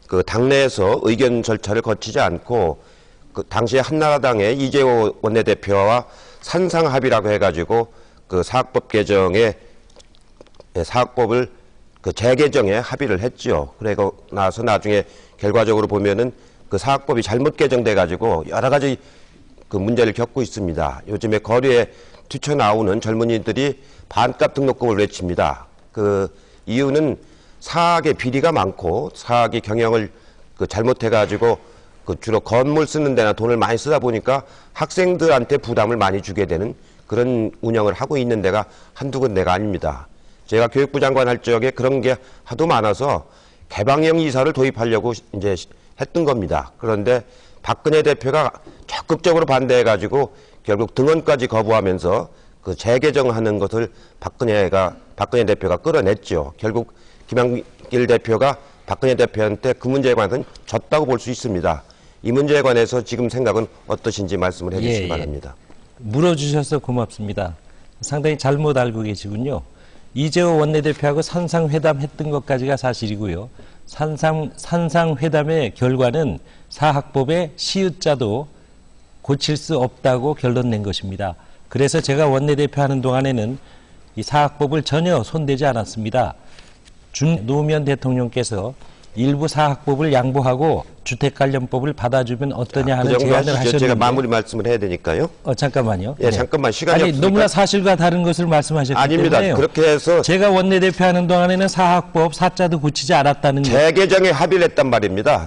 그 당내에서 의견 절차를 거치지 않고 그 당시에 한나라당의 이재호 원내대표와 산상합의라고 해가지고 그 사학법 개정에 사학법을 그 재개정에 합의를 했죠. 그리고 나서 나중에 결과적으로 보면은 그 사학법이 잘못 개정돼가지고 여러 가지 그 문제를 겪고 있습니다. 요즘에 거리에 뛰쳐나오는 젊은이들이 반값 등록금을 외칩니다. 그 이유는 사학의 비리가 많고 사학이 경영을 그 잘못해가지고 그 주로 건물 쓰는 데나 돈을 많이 쓰다 보니까 학생들한테 부담을 많이 주게 되는 그런 운영을 하고 있는 데가 한두 군데가 아닙니다. 제가 교육부 장관 할 적에 그런 게 하도 많아서 개방형 이사를 도입하려고 이제 했던 겁니다. 그런데 박근혜 대표가 적극적으로 반대해가지고 결국 등원까지 거부하면서 그 재개정하는 것을 박근혜 대표가 끌어냈죠. 결국 김한길 대표가 박근혜 대표한테 그 문제에 관해서는 졌다고 볼 수 있습니다. 이 문제에 관해서 지금 생각은 어떠신지 말씀을 해주시기 바랍니다. 물어주셔서 고맙습니다. 상당히 잘못 알고 계시군요. 이재호 원내대표하고 산상회담 했던 것까지가 사실이고요. 산상회담의 결과는 사학법의 시읒자도 고칠 수 없다고 결론 낸 것입니다. 그래서 제가 원내대표 하는 동안에는 이 사학법을 전혀 손대지 않았습니다. 노무현 대통령께서 일부 사학법을 양보하고 주택관련법을 받아주면 어떠냐 하는 그 정도 제안을 하시죠. 하셨는데 제가 마무리 말씀을 해야 되니까요. 잠깐만요. 예, 잠깐만 시간이 아니 없으니까. 너무나 사실과 다른 것을 말씀하셨기 아닙니다. 때문에요. 그렇게 해서 제가 원내대표 하는 동안에는 사학법 사자도 고치지 않았다는 거. 재개정에 합의를 했단 말입니다.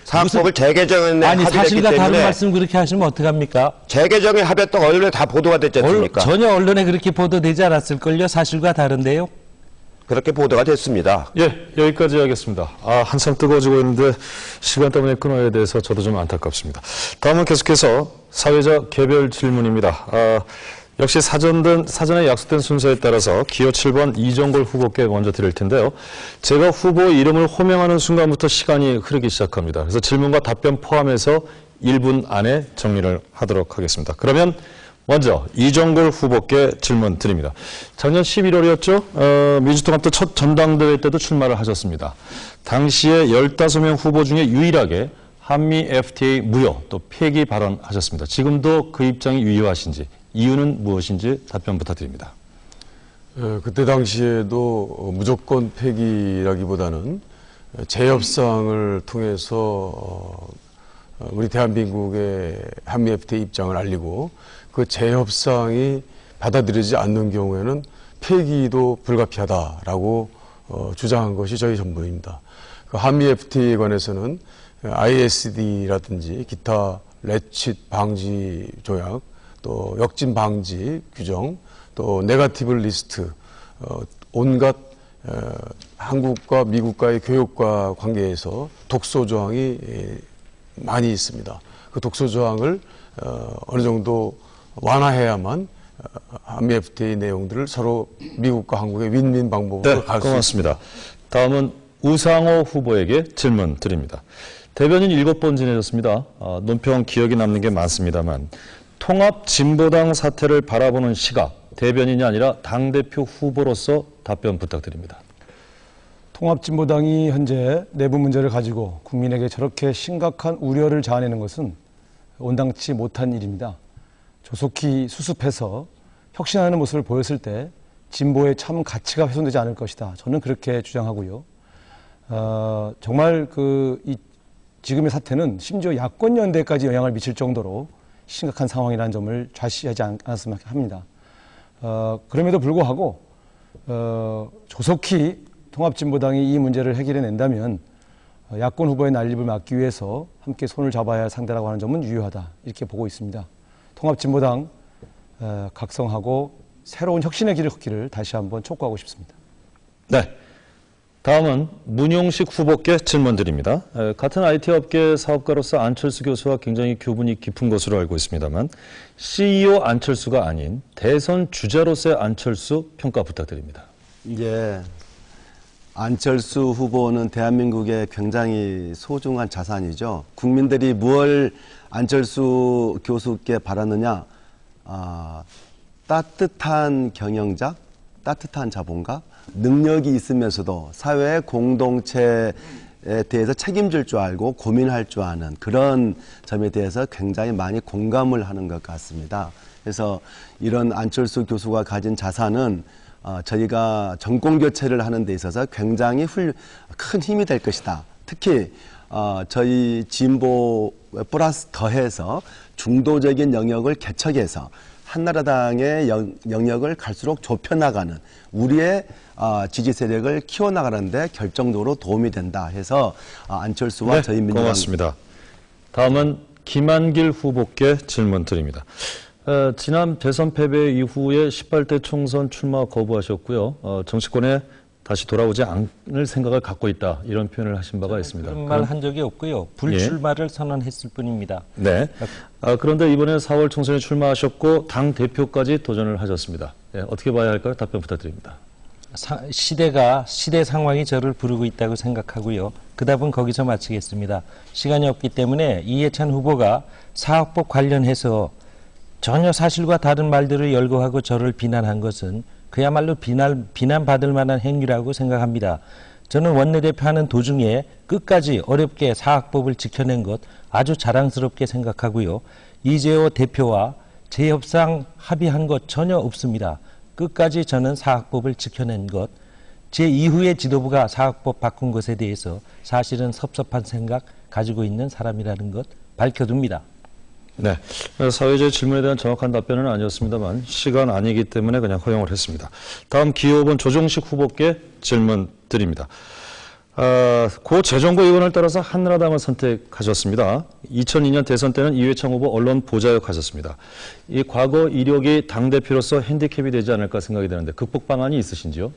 사학법을 재개정에 아니 합의를 했기 사실과 다른 때문에 말씀 그렇게 하시면 어떡합니까? 재개정에 합의했다고 언론에 다 보도가 됐지 않습니까? 전혀 언론에 그렇게 보도되지 않았을걸요. 사실과 다른데요. 그렇게 보도가 됐습니다. 예, 여기까지 하겠습니다. 한참 뜨거워지고 있는데 시간 때문에 끊어야 돼서 저도 좀 안타깝습니다. 다음은 계속해서 사회자 개별 질문입니다. 역시 사전에 약속된 순서에 따라서 기호 7번 이정골 후보께 먼저 드릴 텐데요. 제가 후보 이름을 호명하는 순간부터 시간이 흐르기 시작합니다. 그래서 질문과 답변 포함해서 1분 안에 정리를 하도록 하겠습니다. 그러면 먼저 이정골 후보께 질문 드립니다. 작년 11월이었죠. 민주통합도 첫 전당대회 때도 출마를 하셨습니다. 당시에 15명 후보 중에 유일하게 한미 FTA 무효 또 폐기 발언하셨습니다. 지금도 그 입장이 유효하신지 이유는 무엇인지 답변 부탁드립니다. 그때 당시에도 무조건 폐기라기보다는 재협상을 통해서 우리 대한민국의 한미 FTA 입장을 알리고 그 재협상이 받아들이지 않는 경우에는 폐기도 불가피하다라고 주장한 것이 저희 전부입니다. 그 한미 FTA에 관해서는 ISD라든지 기타 레칫 방지 조약, 또 역진 방지 규정, 또 네거티브 리스트, 온갖 한국과 미국과의 교역과 관계에서 독소 조항이 많이 있습니다. 그 독소 조항을 어느 정도 완화해야만 한미 FTA 내용들을 서로 미국과 한국의 윈윈 방법으로 갈 수 있습니다. 고맙습니다. 다음은 우상호 후보에게 질문 드립니다. 대변인 7번 지내셨습니다. 논평 기억이 남는 게 많습니다만 통합진보당 사태를 바라보는 시각, 대변인이 아니라 당대표 후보로서 답변 부탁드립니다. 통합진보당이 현재 내부 문제를 가지고 국민에게 저렇게 심각한 우려를 자아내는 것은 온당치 못한 일입니다. 조속히 수습해서 혁신하는 모습을 보였을 때 진보의 참 가치가 훼손되지 않을 것이다. 저는 그렇게 주장하고요. 정말 지금의 사태는 심지어 야권연대까지 영향을 미칠 정도로 심각한 상황이라는 점을 좌시하지 않았으면 합니다. 그럼에도 불구하고 조속히 통합진보당이 이 문제를 해결해낸다면 야권 후보의 난립을 막기 위해서 함께 손을 잡아야 할 상대라고 하는 점은 유효하다. 이렇게 보고 있습니다. 통합진보당 각성하고 새로운 혁신의 길을 걷기를 다시 한번 촉구하고 싶습니다. 네. 다음은 문용식 후보께 질문 드립니다. 같은 IT 업계 사업가로서 안철수 교수와 굉장히 교분이 깊은 것으로 알고 있습니다만 CEO 안철수가 아닌 대선 주자로서의 안철수 평가 부탁드립니다. 예. 안철수 후보는 대한민국의 굉장히 소중한 자산이죠. 국민들이 무엇을 안철수 교수께 바라느냐, 따뜻한 경영자, 따뜻한 자본가, 능력이 있으면서도 사회 공동체에 대해서 책임질 줄 알고 고민할 줄 아는 그런 점에 대해서 굉장히 많이 공감을 하는 것 같습니다. 그래서 이런 안철수 교수가 가진 자산은 저희가 정권 교체를 하는 데 있어서 굉장히 큰 힘이 될 것이다. 특히 저희 진보 플러스 더해서 중도적인 영역을 개척해서 한나라당의 영역을 갈수록 좁혀나가는 우리의 지지 세력을 키워나가는데 결정적으로 도움이 된다 해서 안철수와 저희 민주당. 고맙습니다. 다음은 김한길 후보께 질문 드립니다. 지난 대선 패배 이후에 18대 총선 출마 거부하셨고요. 정치권에 다시 돌아오지 않을 생각을 갖고 있다. 이런 표현을 하신 바가 있습니다. 그런 말 한 적이 없고요. 불출마를 선언했을 뿐입니다. 네. 그런데 이번에 4월 총선에 출마하셨고 당 대표까지 도전을 하셨습니다. 어떻게 봐야 할까요? 답변 부탁드립니다. 시대 상황이 저를 부르고 있다고 생각하고요. 그 답은 거기서 마치겠습니다. 시간이 없기 때문에 이해찬 후보가 사학법 관련해서 전혀 사실과 다른 말들을 열거하고 저를 비난한 것은 그야말로 비난받을 만한 행위라고 생각합니다. 저는 원내대표하는 도중에 끝까지 어렵게 사학법을 지켜낸 것 아주 자랑스럽게 생각하고요. 이재호 대표와 재협상 합의한 것 전혀 없습니다. 끝까지 저는 사학법을 지켜낸 것 제 이후에 지도부가 사학법 바꾼 것에 대해서 사실은 섭섭한 생각 가지고 있는 사람이라는 것 밝혀둡니다. 네, 사회자의 질문에 대한 정확한 답변은 아니었습니다만 시간 아니기 때문에 그냥 허용을 했습니다. 다음 기호 5번 조정식 후보께 질문 드립니다. 고 재정부 의원을 따라서 한나라당을 선택하셨습니다. 2002년 대선 때는 이회창 후보 언론 보좌역 하셨습니다. 이 과거 이력이 당대표로서 핸디캡이 되지 않을까 생각이 되는데 극복 방안이 있으신지요?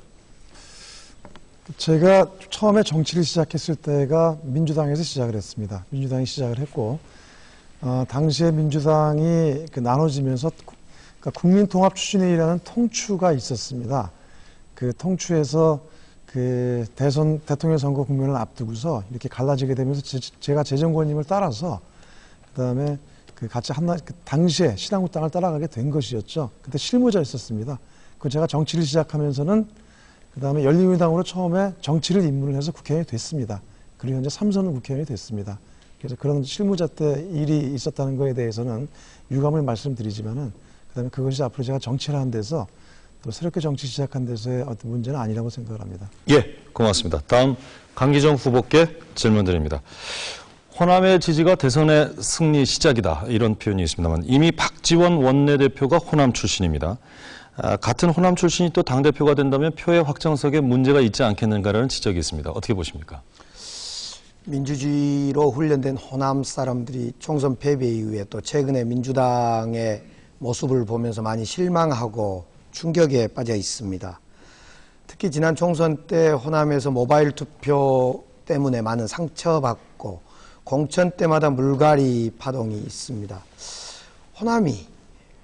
제가 처음에 정치를 시작했을 때가 민주당에서 시작을 했습니다. 민주당이 시작을 했고 당시에 민주당이 나눠지면서 그러니까 국민통합 추진회의라는 통추가 있었습니다. 그 통추에서 그 대통령 선거 국면을 앞두고서 이렇게 갈라지게 되면서 제가 재정권님을 따라서 그다음에 같이 당시에 신한국당을 따라가게 된 것이었죠. 그때 실무자였었습니다. 그 제가 정치를 시작하면서는 그다음에 열린우리당으로 처음에 정치를 입문을 해서 국회의원이 됐습니다. 그리고 현재 3선을 국회의원이 됐습니다. 그래서 그런 실무자 때 일이 있었다는 거에 대해서는 유감을 말씀드리지만은 그다음에 그것이 앞으로 제가 정치를 하는 데서 또 새롭게 정치 시작한 데서의 어떤 문제는 아니라고 생각을 합니다. 예, 고맙습니다. 다음 강기정 후보께 질문 드립니다. 호남의 지지가 대선의 승리 시작이다 이런 표현이 있습니다만 이미 박지원 원내대표가 호남 출신입니다. 같은 호남 출신이 또 당대표가 된다면 표의 확장석에 문제가 있지 않겠는가라는 지적이 있습니다. 어떻게 보십니까? 민주주의로 훈련된 호남 사람들이 총선 패배 이후에 또 최근에 민주당의 모습을 보면서 많이 실망하고 충격에 빠져 있습니다. 특히 지난 총선 때 호남에서 모바일 투표 때문에 많은 상처받고 공천 때마다 물갈이 파동이 있습니다. 호남이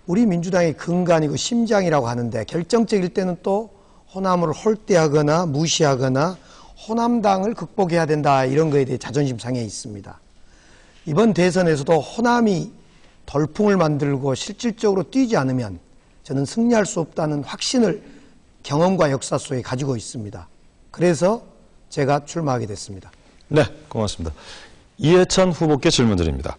우리 민주당의 근간이고 심장이라고 하는데 결정적일 때는 또 호남을 홀대하거나 무시하거나 호남당을 극복해야 된다 이런 거에 대해 자존심 상해 있습니다. 이번 대선에서도 호남이 돌풍을 만들고 실질적으로 뛰지 않으면 저는 승리할 수 없다는 확신을 경험과 역사 속에 가지고 있습니다. 그래서 제가 출마하게 됐습니다. 네, 고맙습니다. 이해찬 후보께 질문 드립니다.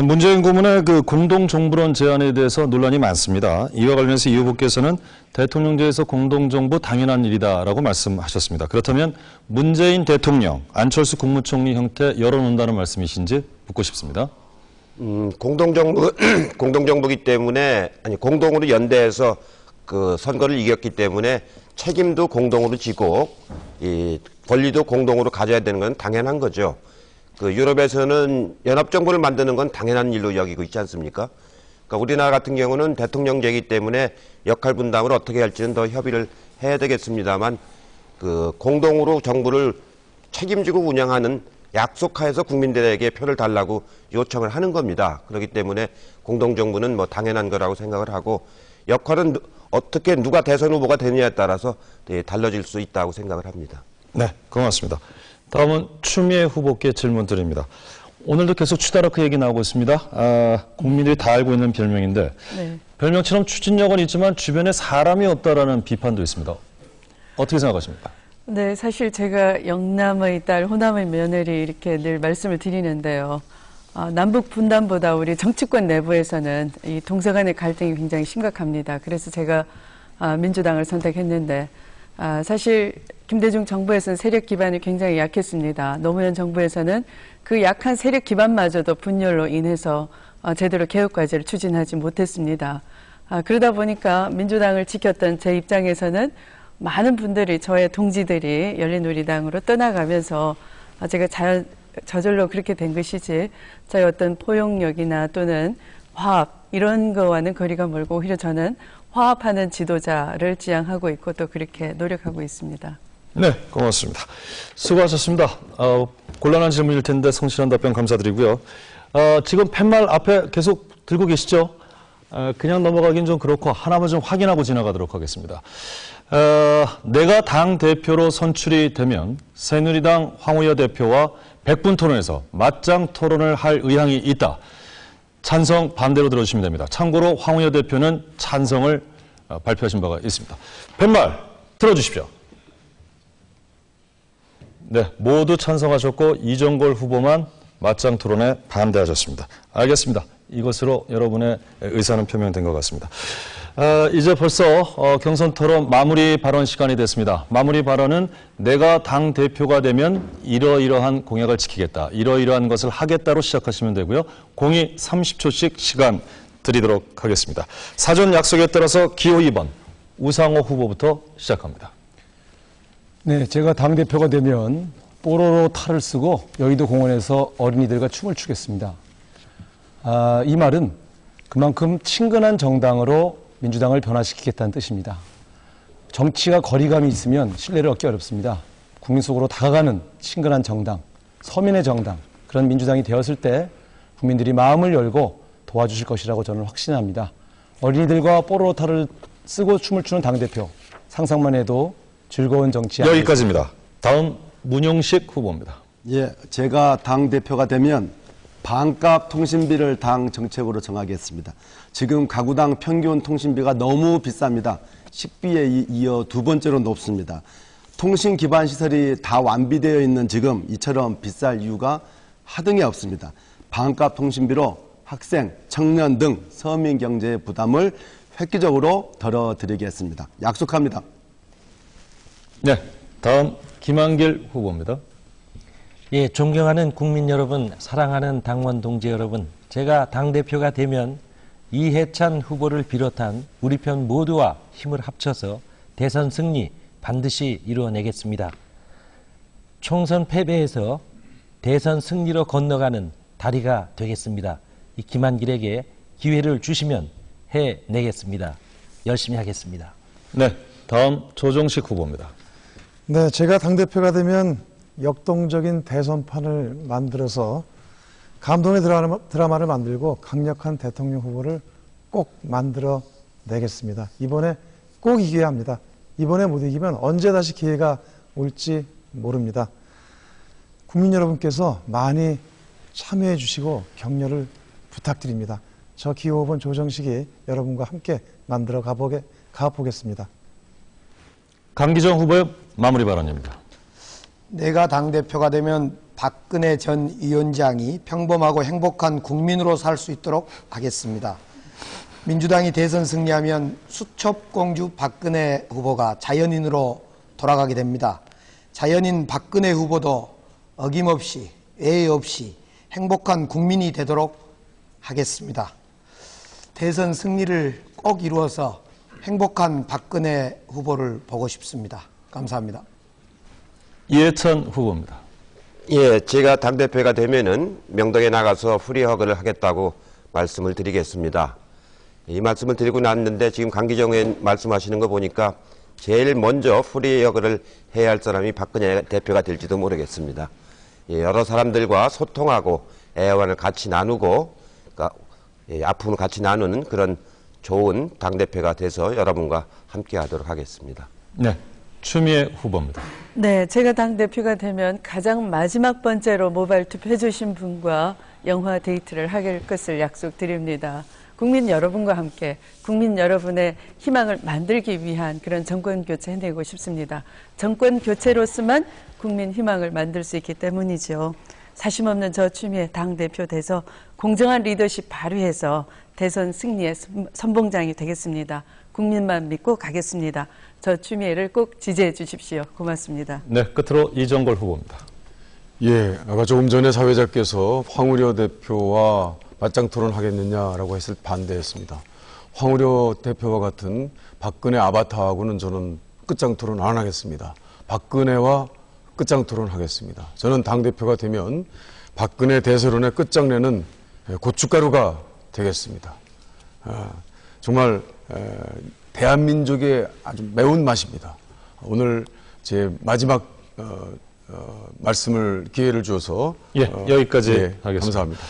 문재인 고문의 그 공동정부론 제안에 대해서 논란이 많습니다. 이와 관련해서 이 후보께서는 대통령제에서 공동정부 당연한 일이다라고 말씀하셨습니다. 그렇다면 문재인 대통령, 안철수 국무총리 형태 열어놓는다는 말씀이신지 묻고 싶습니다. 공동정부기 때문에, 공동으로 연대해서 그 선거를 이겼기 때문에 책임도 공동으로 지고, 이 권리도 공동으로 가져야 되는 건 당연한 거죠. 그 유럽에서는 연합정부를 만드는 건 당연한 일로 여기고 있지 않습니까? 그러니까 우리나라 같은 경우는 대통령제이기 때문에 역할 분담을 어떻게 할지는 더 협의를 해야 되겠습니다만, 그 공동으로 정부를 책임지고 운영하는 약속하에서 국민들에게 표를 달라고 요청을 하는 겁니다. 그렇기 때문에 공동정부는 뭐 당연한 거라고 생각을 하고, 역할은 어떻게 누가 대선 후보가 되느냐에 따라서 달라질 수 있다고 생각을 합니다. 네, 고맙습니다. 다음은 추미애 후보께 질문 드립니다. 오늘도 계속 추다르크 얘기 나오고 있습니다. 국민들이 다 알고 있는 별명인데 네. 별명처럼 추진력은 있지만 주변에 사람이 없다라는 비판도 있습니다. 어떻게 생각하십니까? 네, 사실 제가 영남의 딸, 호남의 며느리 이렇게 늘 말씀을 드리는데요. 남북 분단보다 우리 정치권 내부에서는 이 동서 간의 갈등이 굉장히 심각합니다. 그래서 제가 민주당을 선택했는데 사실 김대중 정부에서는 세력 기반이 굉장히 약했습니다. 노무현 정부에서는 그 약한 세력 기반마저도 분열로 인해서 제대로 개혁과제를 추진하지 못했습니다. 그러다 보니까 민주당을 지켰던 제 입장에서는 많은 분들이 저의 동지들이 열린우리당으로 떠나가면서 제가 저절로 그렇게 된 것이지 저의 어떤 포용력이나 또는 화합 이런 거와는 거리가 멀고 오히려 저는 화합하는 지도자를 지향하고 있고 또 그렇게 노력하고 있습니다. 네, 고맙습니다. 수고하셨습니다. 곤란한 질문일 텐데 성실한 답변 감사드리고요. 지금 팻말 앞에 계속 들고 계시죠? 그냥 넘어가긴 좀 그렇고 하나만 좀 확인하고 지나가도록 하겠습니다. 내가 당대표로 선출이 되면 새누리당 황우여 대표와 100분 토론에서 맞짱 토론을 할 의향이 있다. 찬성, 반대로 들어주시면 됩니다. 참고로 황우여 대표는 찬성을 발표하신 바가 있습니다. 팻말 들어주십시오. 네, 모두 찬성하셨고 이정걸 후보만 맞짱 토론에 반대하셨습니다. 알겠습니다. 이것으로 여러분의 의사는 표명된 것 같습니다. 이제 벌써 경선 토론 마무리 발언 시간이 됐습니다. 마무리 발언은 내가 당 대표가 되면 이러이러한 공약을 지키겠다, 이러이러한 것을 하겠다로 시작하시면 되고요. 공이 30초씩 시간 드리도록 하겠습니다. 사전 약속에 따라서 기호 2번 우상호 후보부터 시작합니다. 네, 제가 당대표가 되면 뽀로로 탈을 쓰고 여의도 공원에서 어린이들과 춤을 추겠습니다. 이 말은 그만큼 친근한 정당으로 민주당을 변화시키겠다는 뜻입니다. 정치가 거리감이 있으면 신뢰를 얻기 어렵습니다. 국민 속으로 다가가는 친근한 정당, 서민의 정당, 그런 민주당이 되었을 때 국민들이 마음을 열고 도와주실 것이라고 저는 확신합니다. 어린이들과 뽀로로 탈을 쓰고 춤을 추는 당대표, 상상만 해도 즐거운 정치 여기까지입니다. 다음 문용식 후보입니다. 예, 제가 당대표가 되면 반값 통신비를 당 정책으로 정하겠습니다. 지금 가구당 평균 통신비가 너무 비쌉니다. 식비에 이어 두 번째로 높습니다. 통신 기반 시설이 다 완비되어 있는 지금 이처럼 비쌀 이유가 하등이 없습니다. 반값 통신비로 학생, 청년 등 서민 경제의 부담을 획기적으로 덜어드리겠습니다. 약속합니다. 네, 다음 김한길 후보입니다. 예, 존경하는 국민 여러분, 사랑하는 당원 동지 여러분, 제가 당대표가 되면 이해찬 후보를 비롯한 우리 편 모두와 힘을 합쳐서 대선 승리 반드시 이루어내겠습니다. 총선 패배에서 대선 승리로 건너가는 다리가 되겠습니다. 이 김한길에게 기회를 주시면 해내겠습니다. 열심히 하겠습니다. 네, 다음 조정식 후보입니다. 네, 제가 당대표가 되면 역동적인 대선판을 만들어서 감동의 드라마를 만들고 강력한 대통령 후보를 꼭 만들어 내겠습니다. 이번에 꼭 이겨야 합니다. 이번에 못 이기면 언제 다시 기회가 올지 모릅니다. 국민 여러분께서 많이 참여해 주시고 격려를 부탁드립니다. 저 기호 5번 조정식이 여러분과 함께 만들어 가보겠습니다. 강기정 후보의 마무리 발언입니다. 내가 당대표가 되면 박근혜 전 위원장이 평범하고 행복한 국민으로 살 수 있도록 하겠습니다. 민주당이 대선 승리하면 수첩공주 박근혜 후보가 자연인으로 돌아가게 됩니다. 자연인 박근혜 후보도 어김없이 예의 없이 행복한 국민이 되도록 하겠습니다. 대선 승리를 꼭 이루어서 행복한 박근혜 후보를 보고 싶습니다. 감사합니다. 이해찬 후보입니다. 예, 제가 당대표가 되면은 명동에 나가서 프리허그를 하겠다고 말씀을 드리겠습니다. 이 말씀을 드리고 났는데 지금 강기정 의원 말씀하시는 거 보니까 제일 먼저 프리허그를 해야 할 사람이 박근혜 대표가 될지도 모르겠습니다. 예, 여러 사람들과 소통하고 애환을 같이 나누고 그러니까 아픔을 같이 나누는 그런 좋은 당대표가 돼서 여러분과 함께 하도록 하겠습니다. 네, 추미애 후보입니다. 네, 제가 당대표가 되면 가장 마지막 번째로 모바일 투표해 주신 분과 영화 데이트를 하길 것을 약속드립니다. 국민 여러분과 함께 국민 여러분의 희망을 만들기 위한 그런 정권 교체 해내고 싶습니다. 정권 교체로서만 국민 희망을 만들 수 있기 때문이죠. 사심없는 저 추미애 당대표 돼서 공정한 리더십 발휘해서 대선 승리의 선봉장이 되겠습니다. 국민만 믿고 가겠습니다. 저 추미애를 꼭 지지해 주십시오. 고맙습니다. 네, 끝으로 이정걸 후보입니다. 예, 아까 조금 전에 사회자께서 황우려 대표와 맞짱 토론하겠느냐라고 했을 때 반대했습니다. 황우려 대표와 같은 박근혜 아바타하고는 저는 끝장 토론 안 하겠습니다. 박근혜와 끝장 토론하겠습니다. 저는 당대표가 되면 박근혜 대세론의 끝장내는 고춧가루가 되겠습니다. 정말 대한민족의 아주 매운 맛입니다. 오늘 제 마지막 말씀을 기회를 줘서 여기까지 하겠습니다. 감사합니다.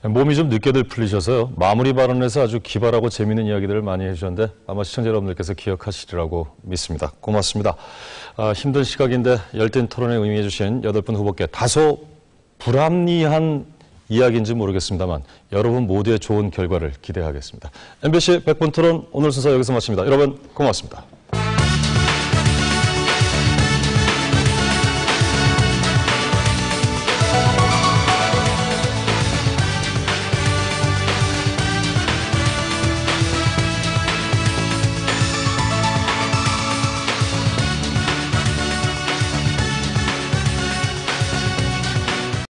몸이 좀 늦게들 풀리셔서요. 마무리 발언에서 아주 기발하고 재미있는 이야기들을 많이 해주셨는데 아마 시청자 여러분들께서 기억하시리라고 믿습니다. 고맙습니다. 힘든 시각인데 열띤 토론에 응해 주신 8분 후보께 다소 불합리한 이야기인지 모르겠습니다만 여러분 모두의 좋은 결과를 기대하겠습니다. MBC 100분 토론 오늘 순서 여기서 마칩니다. 여러분 고맙습니다.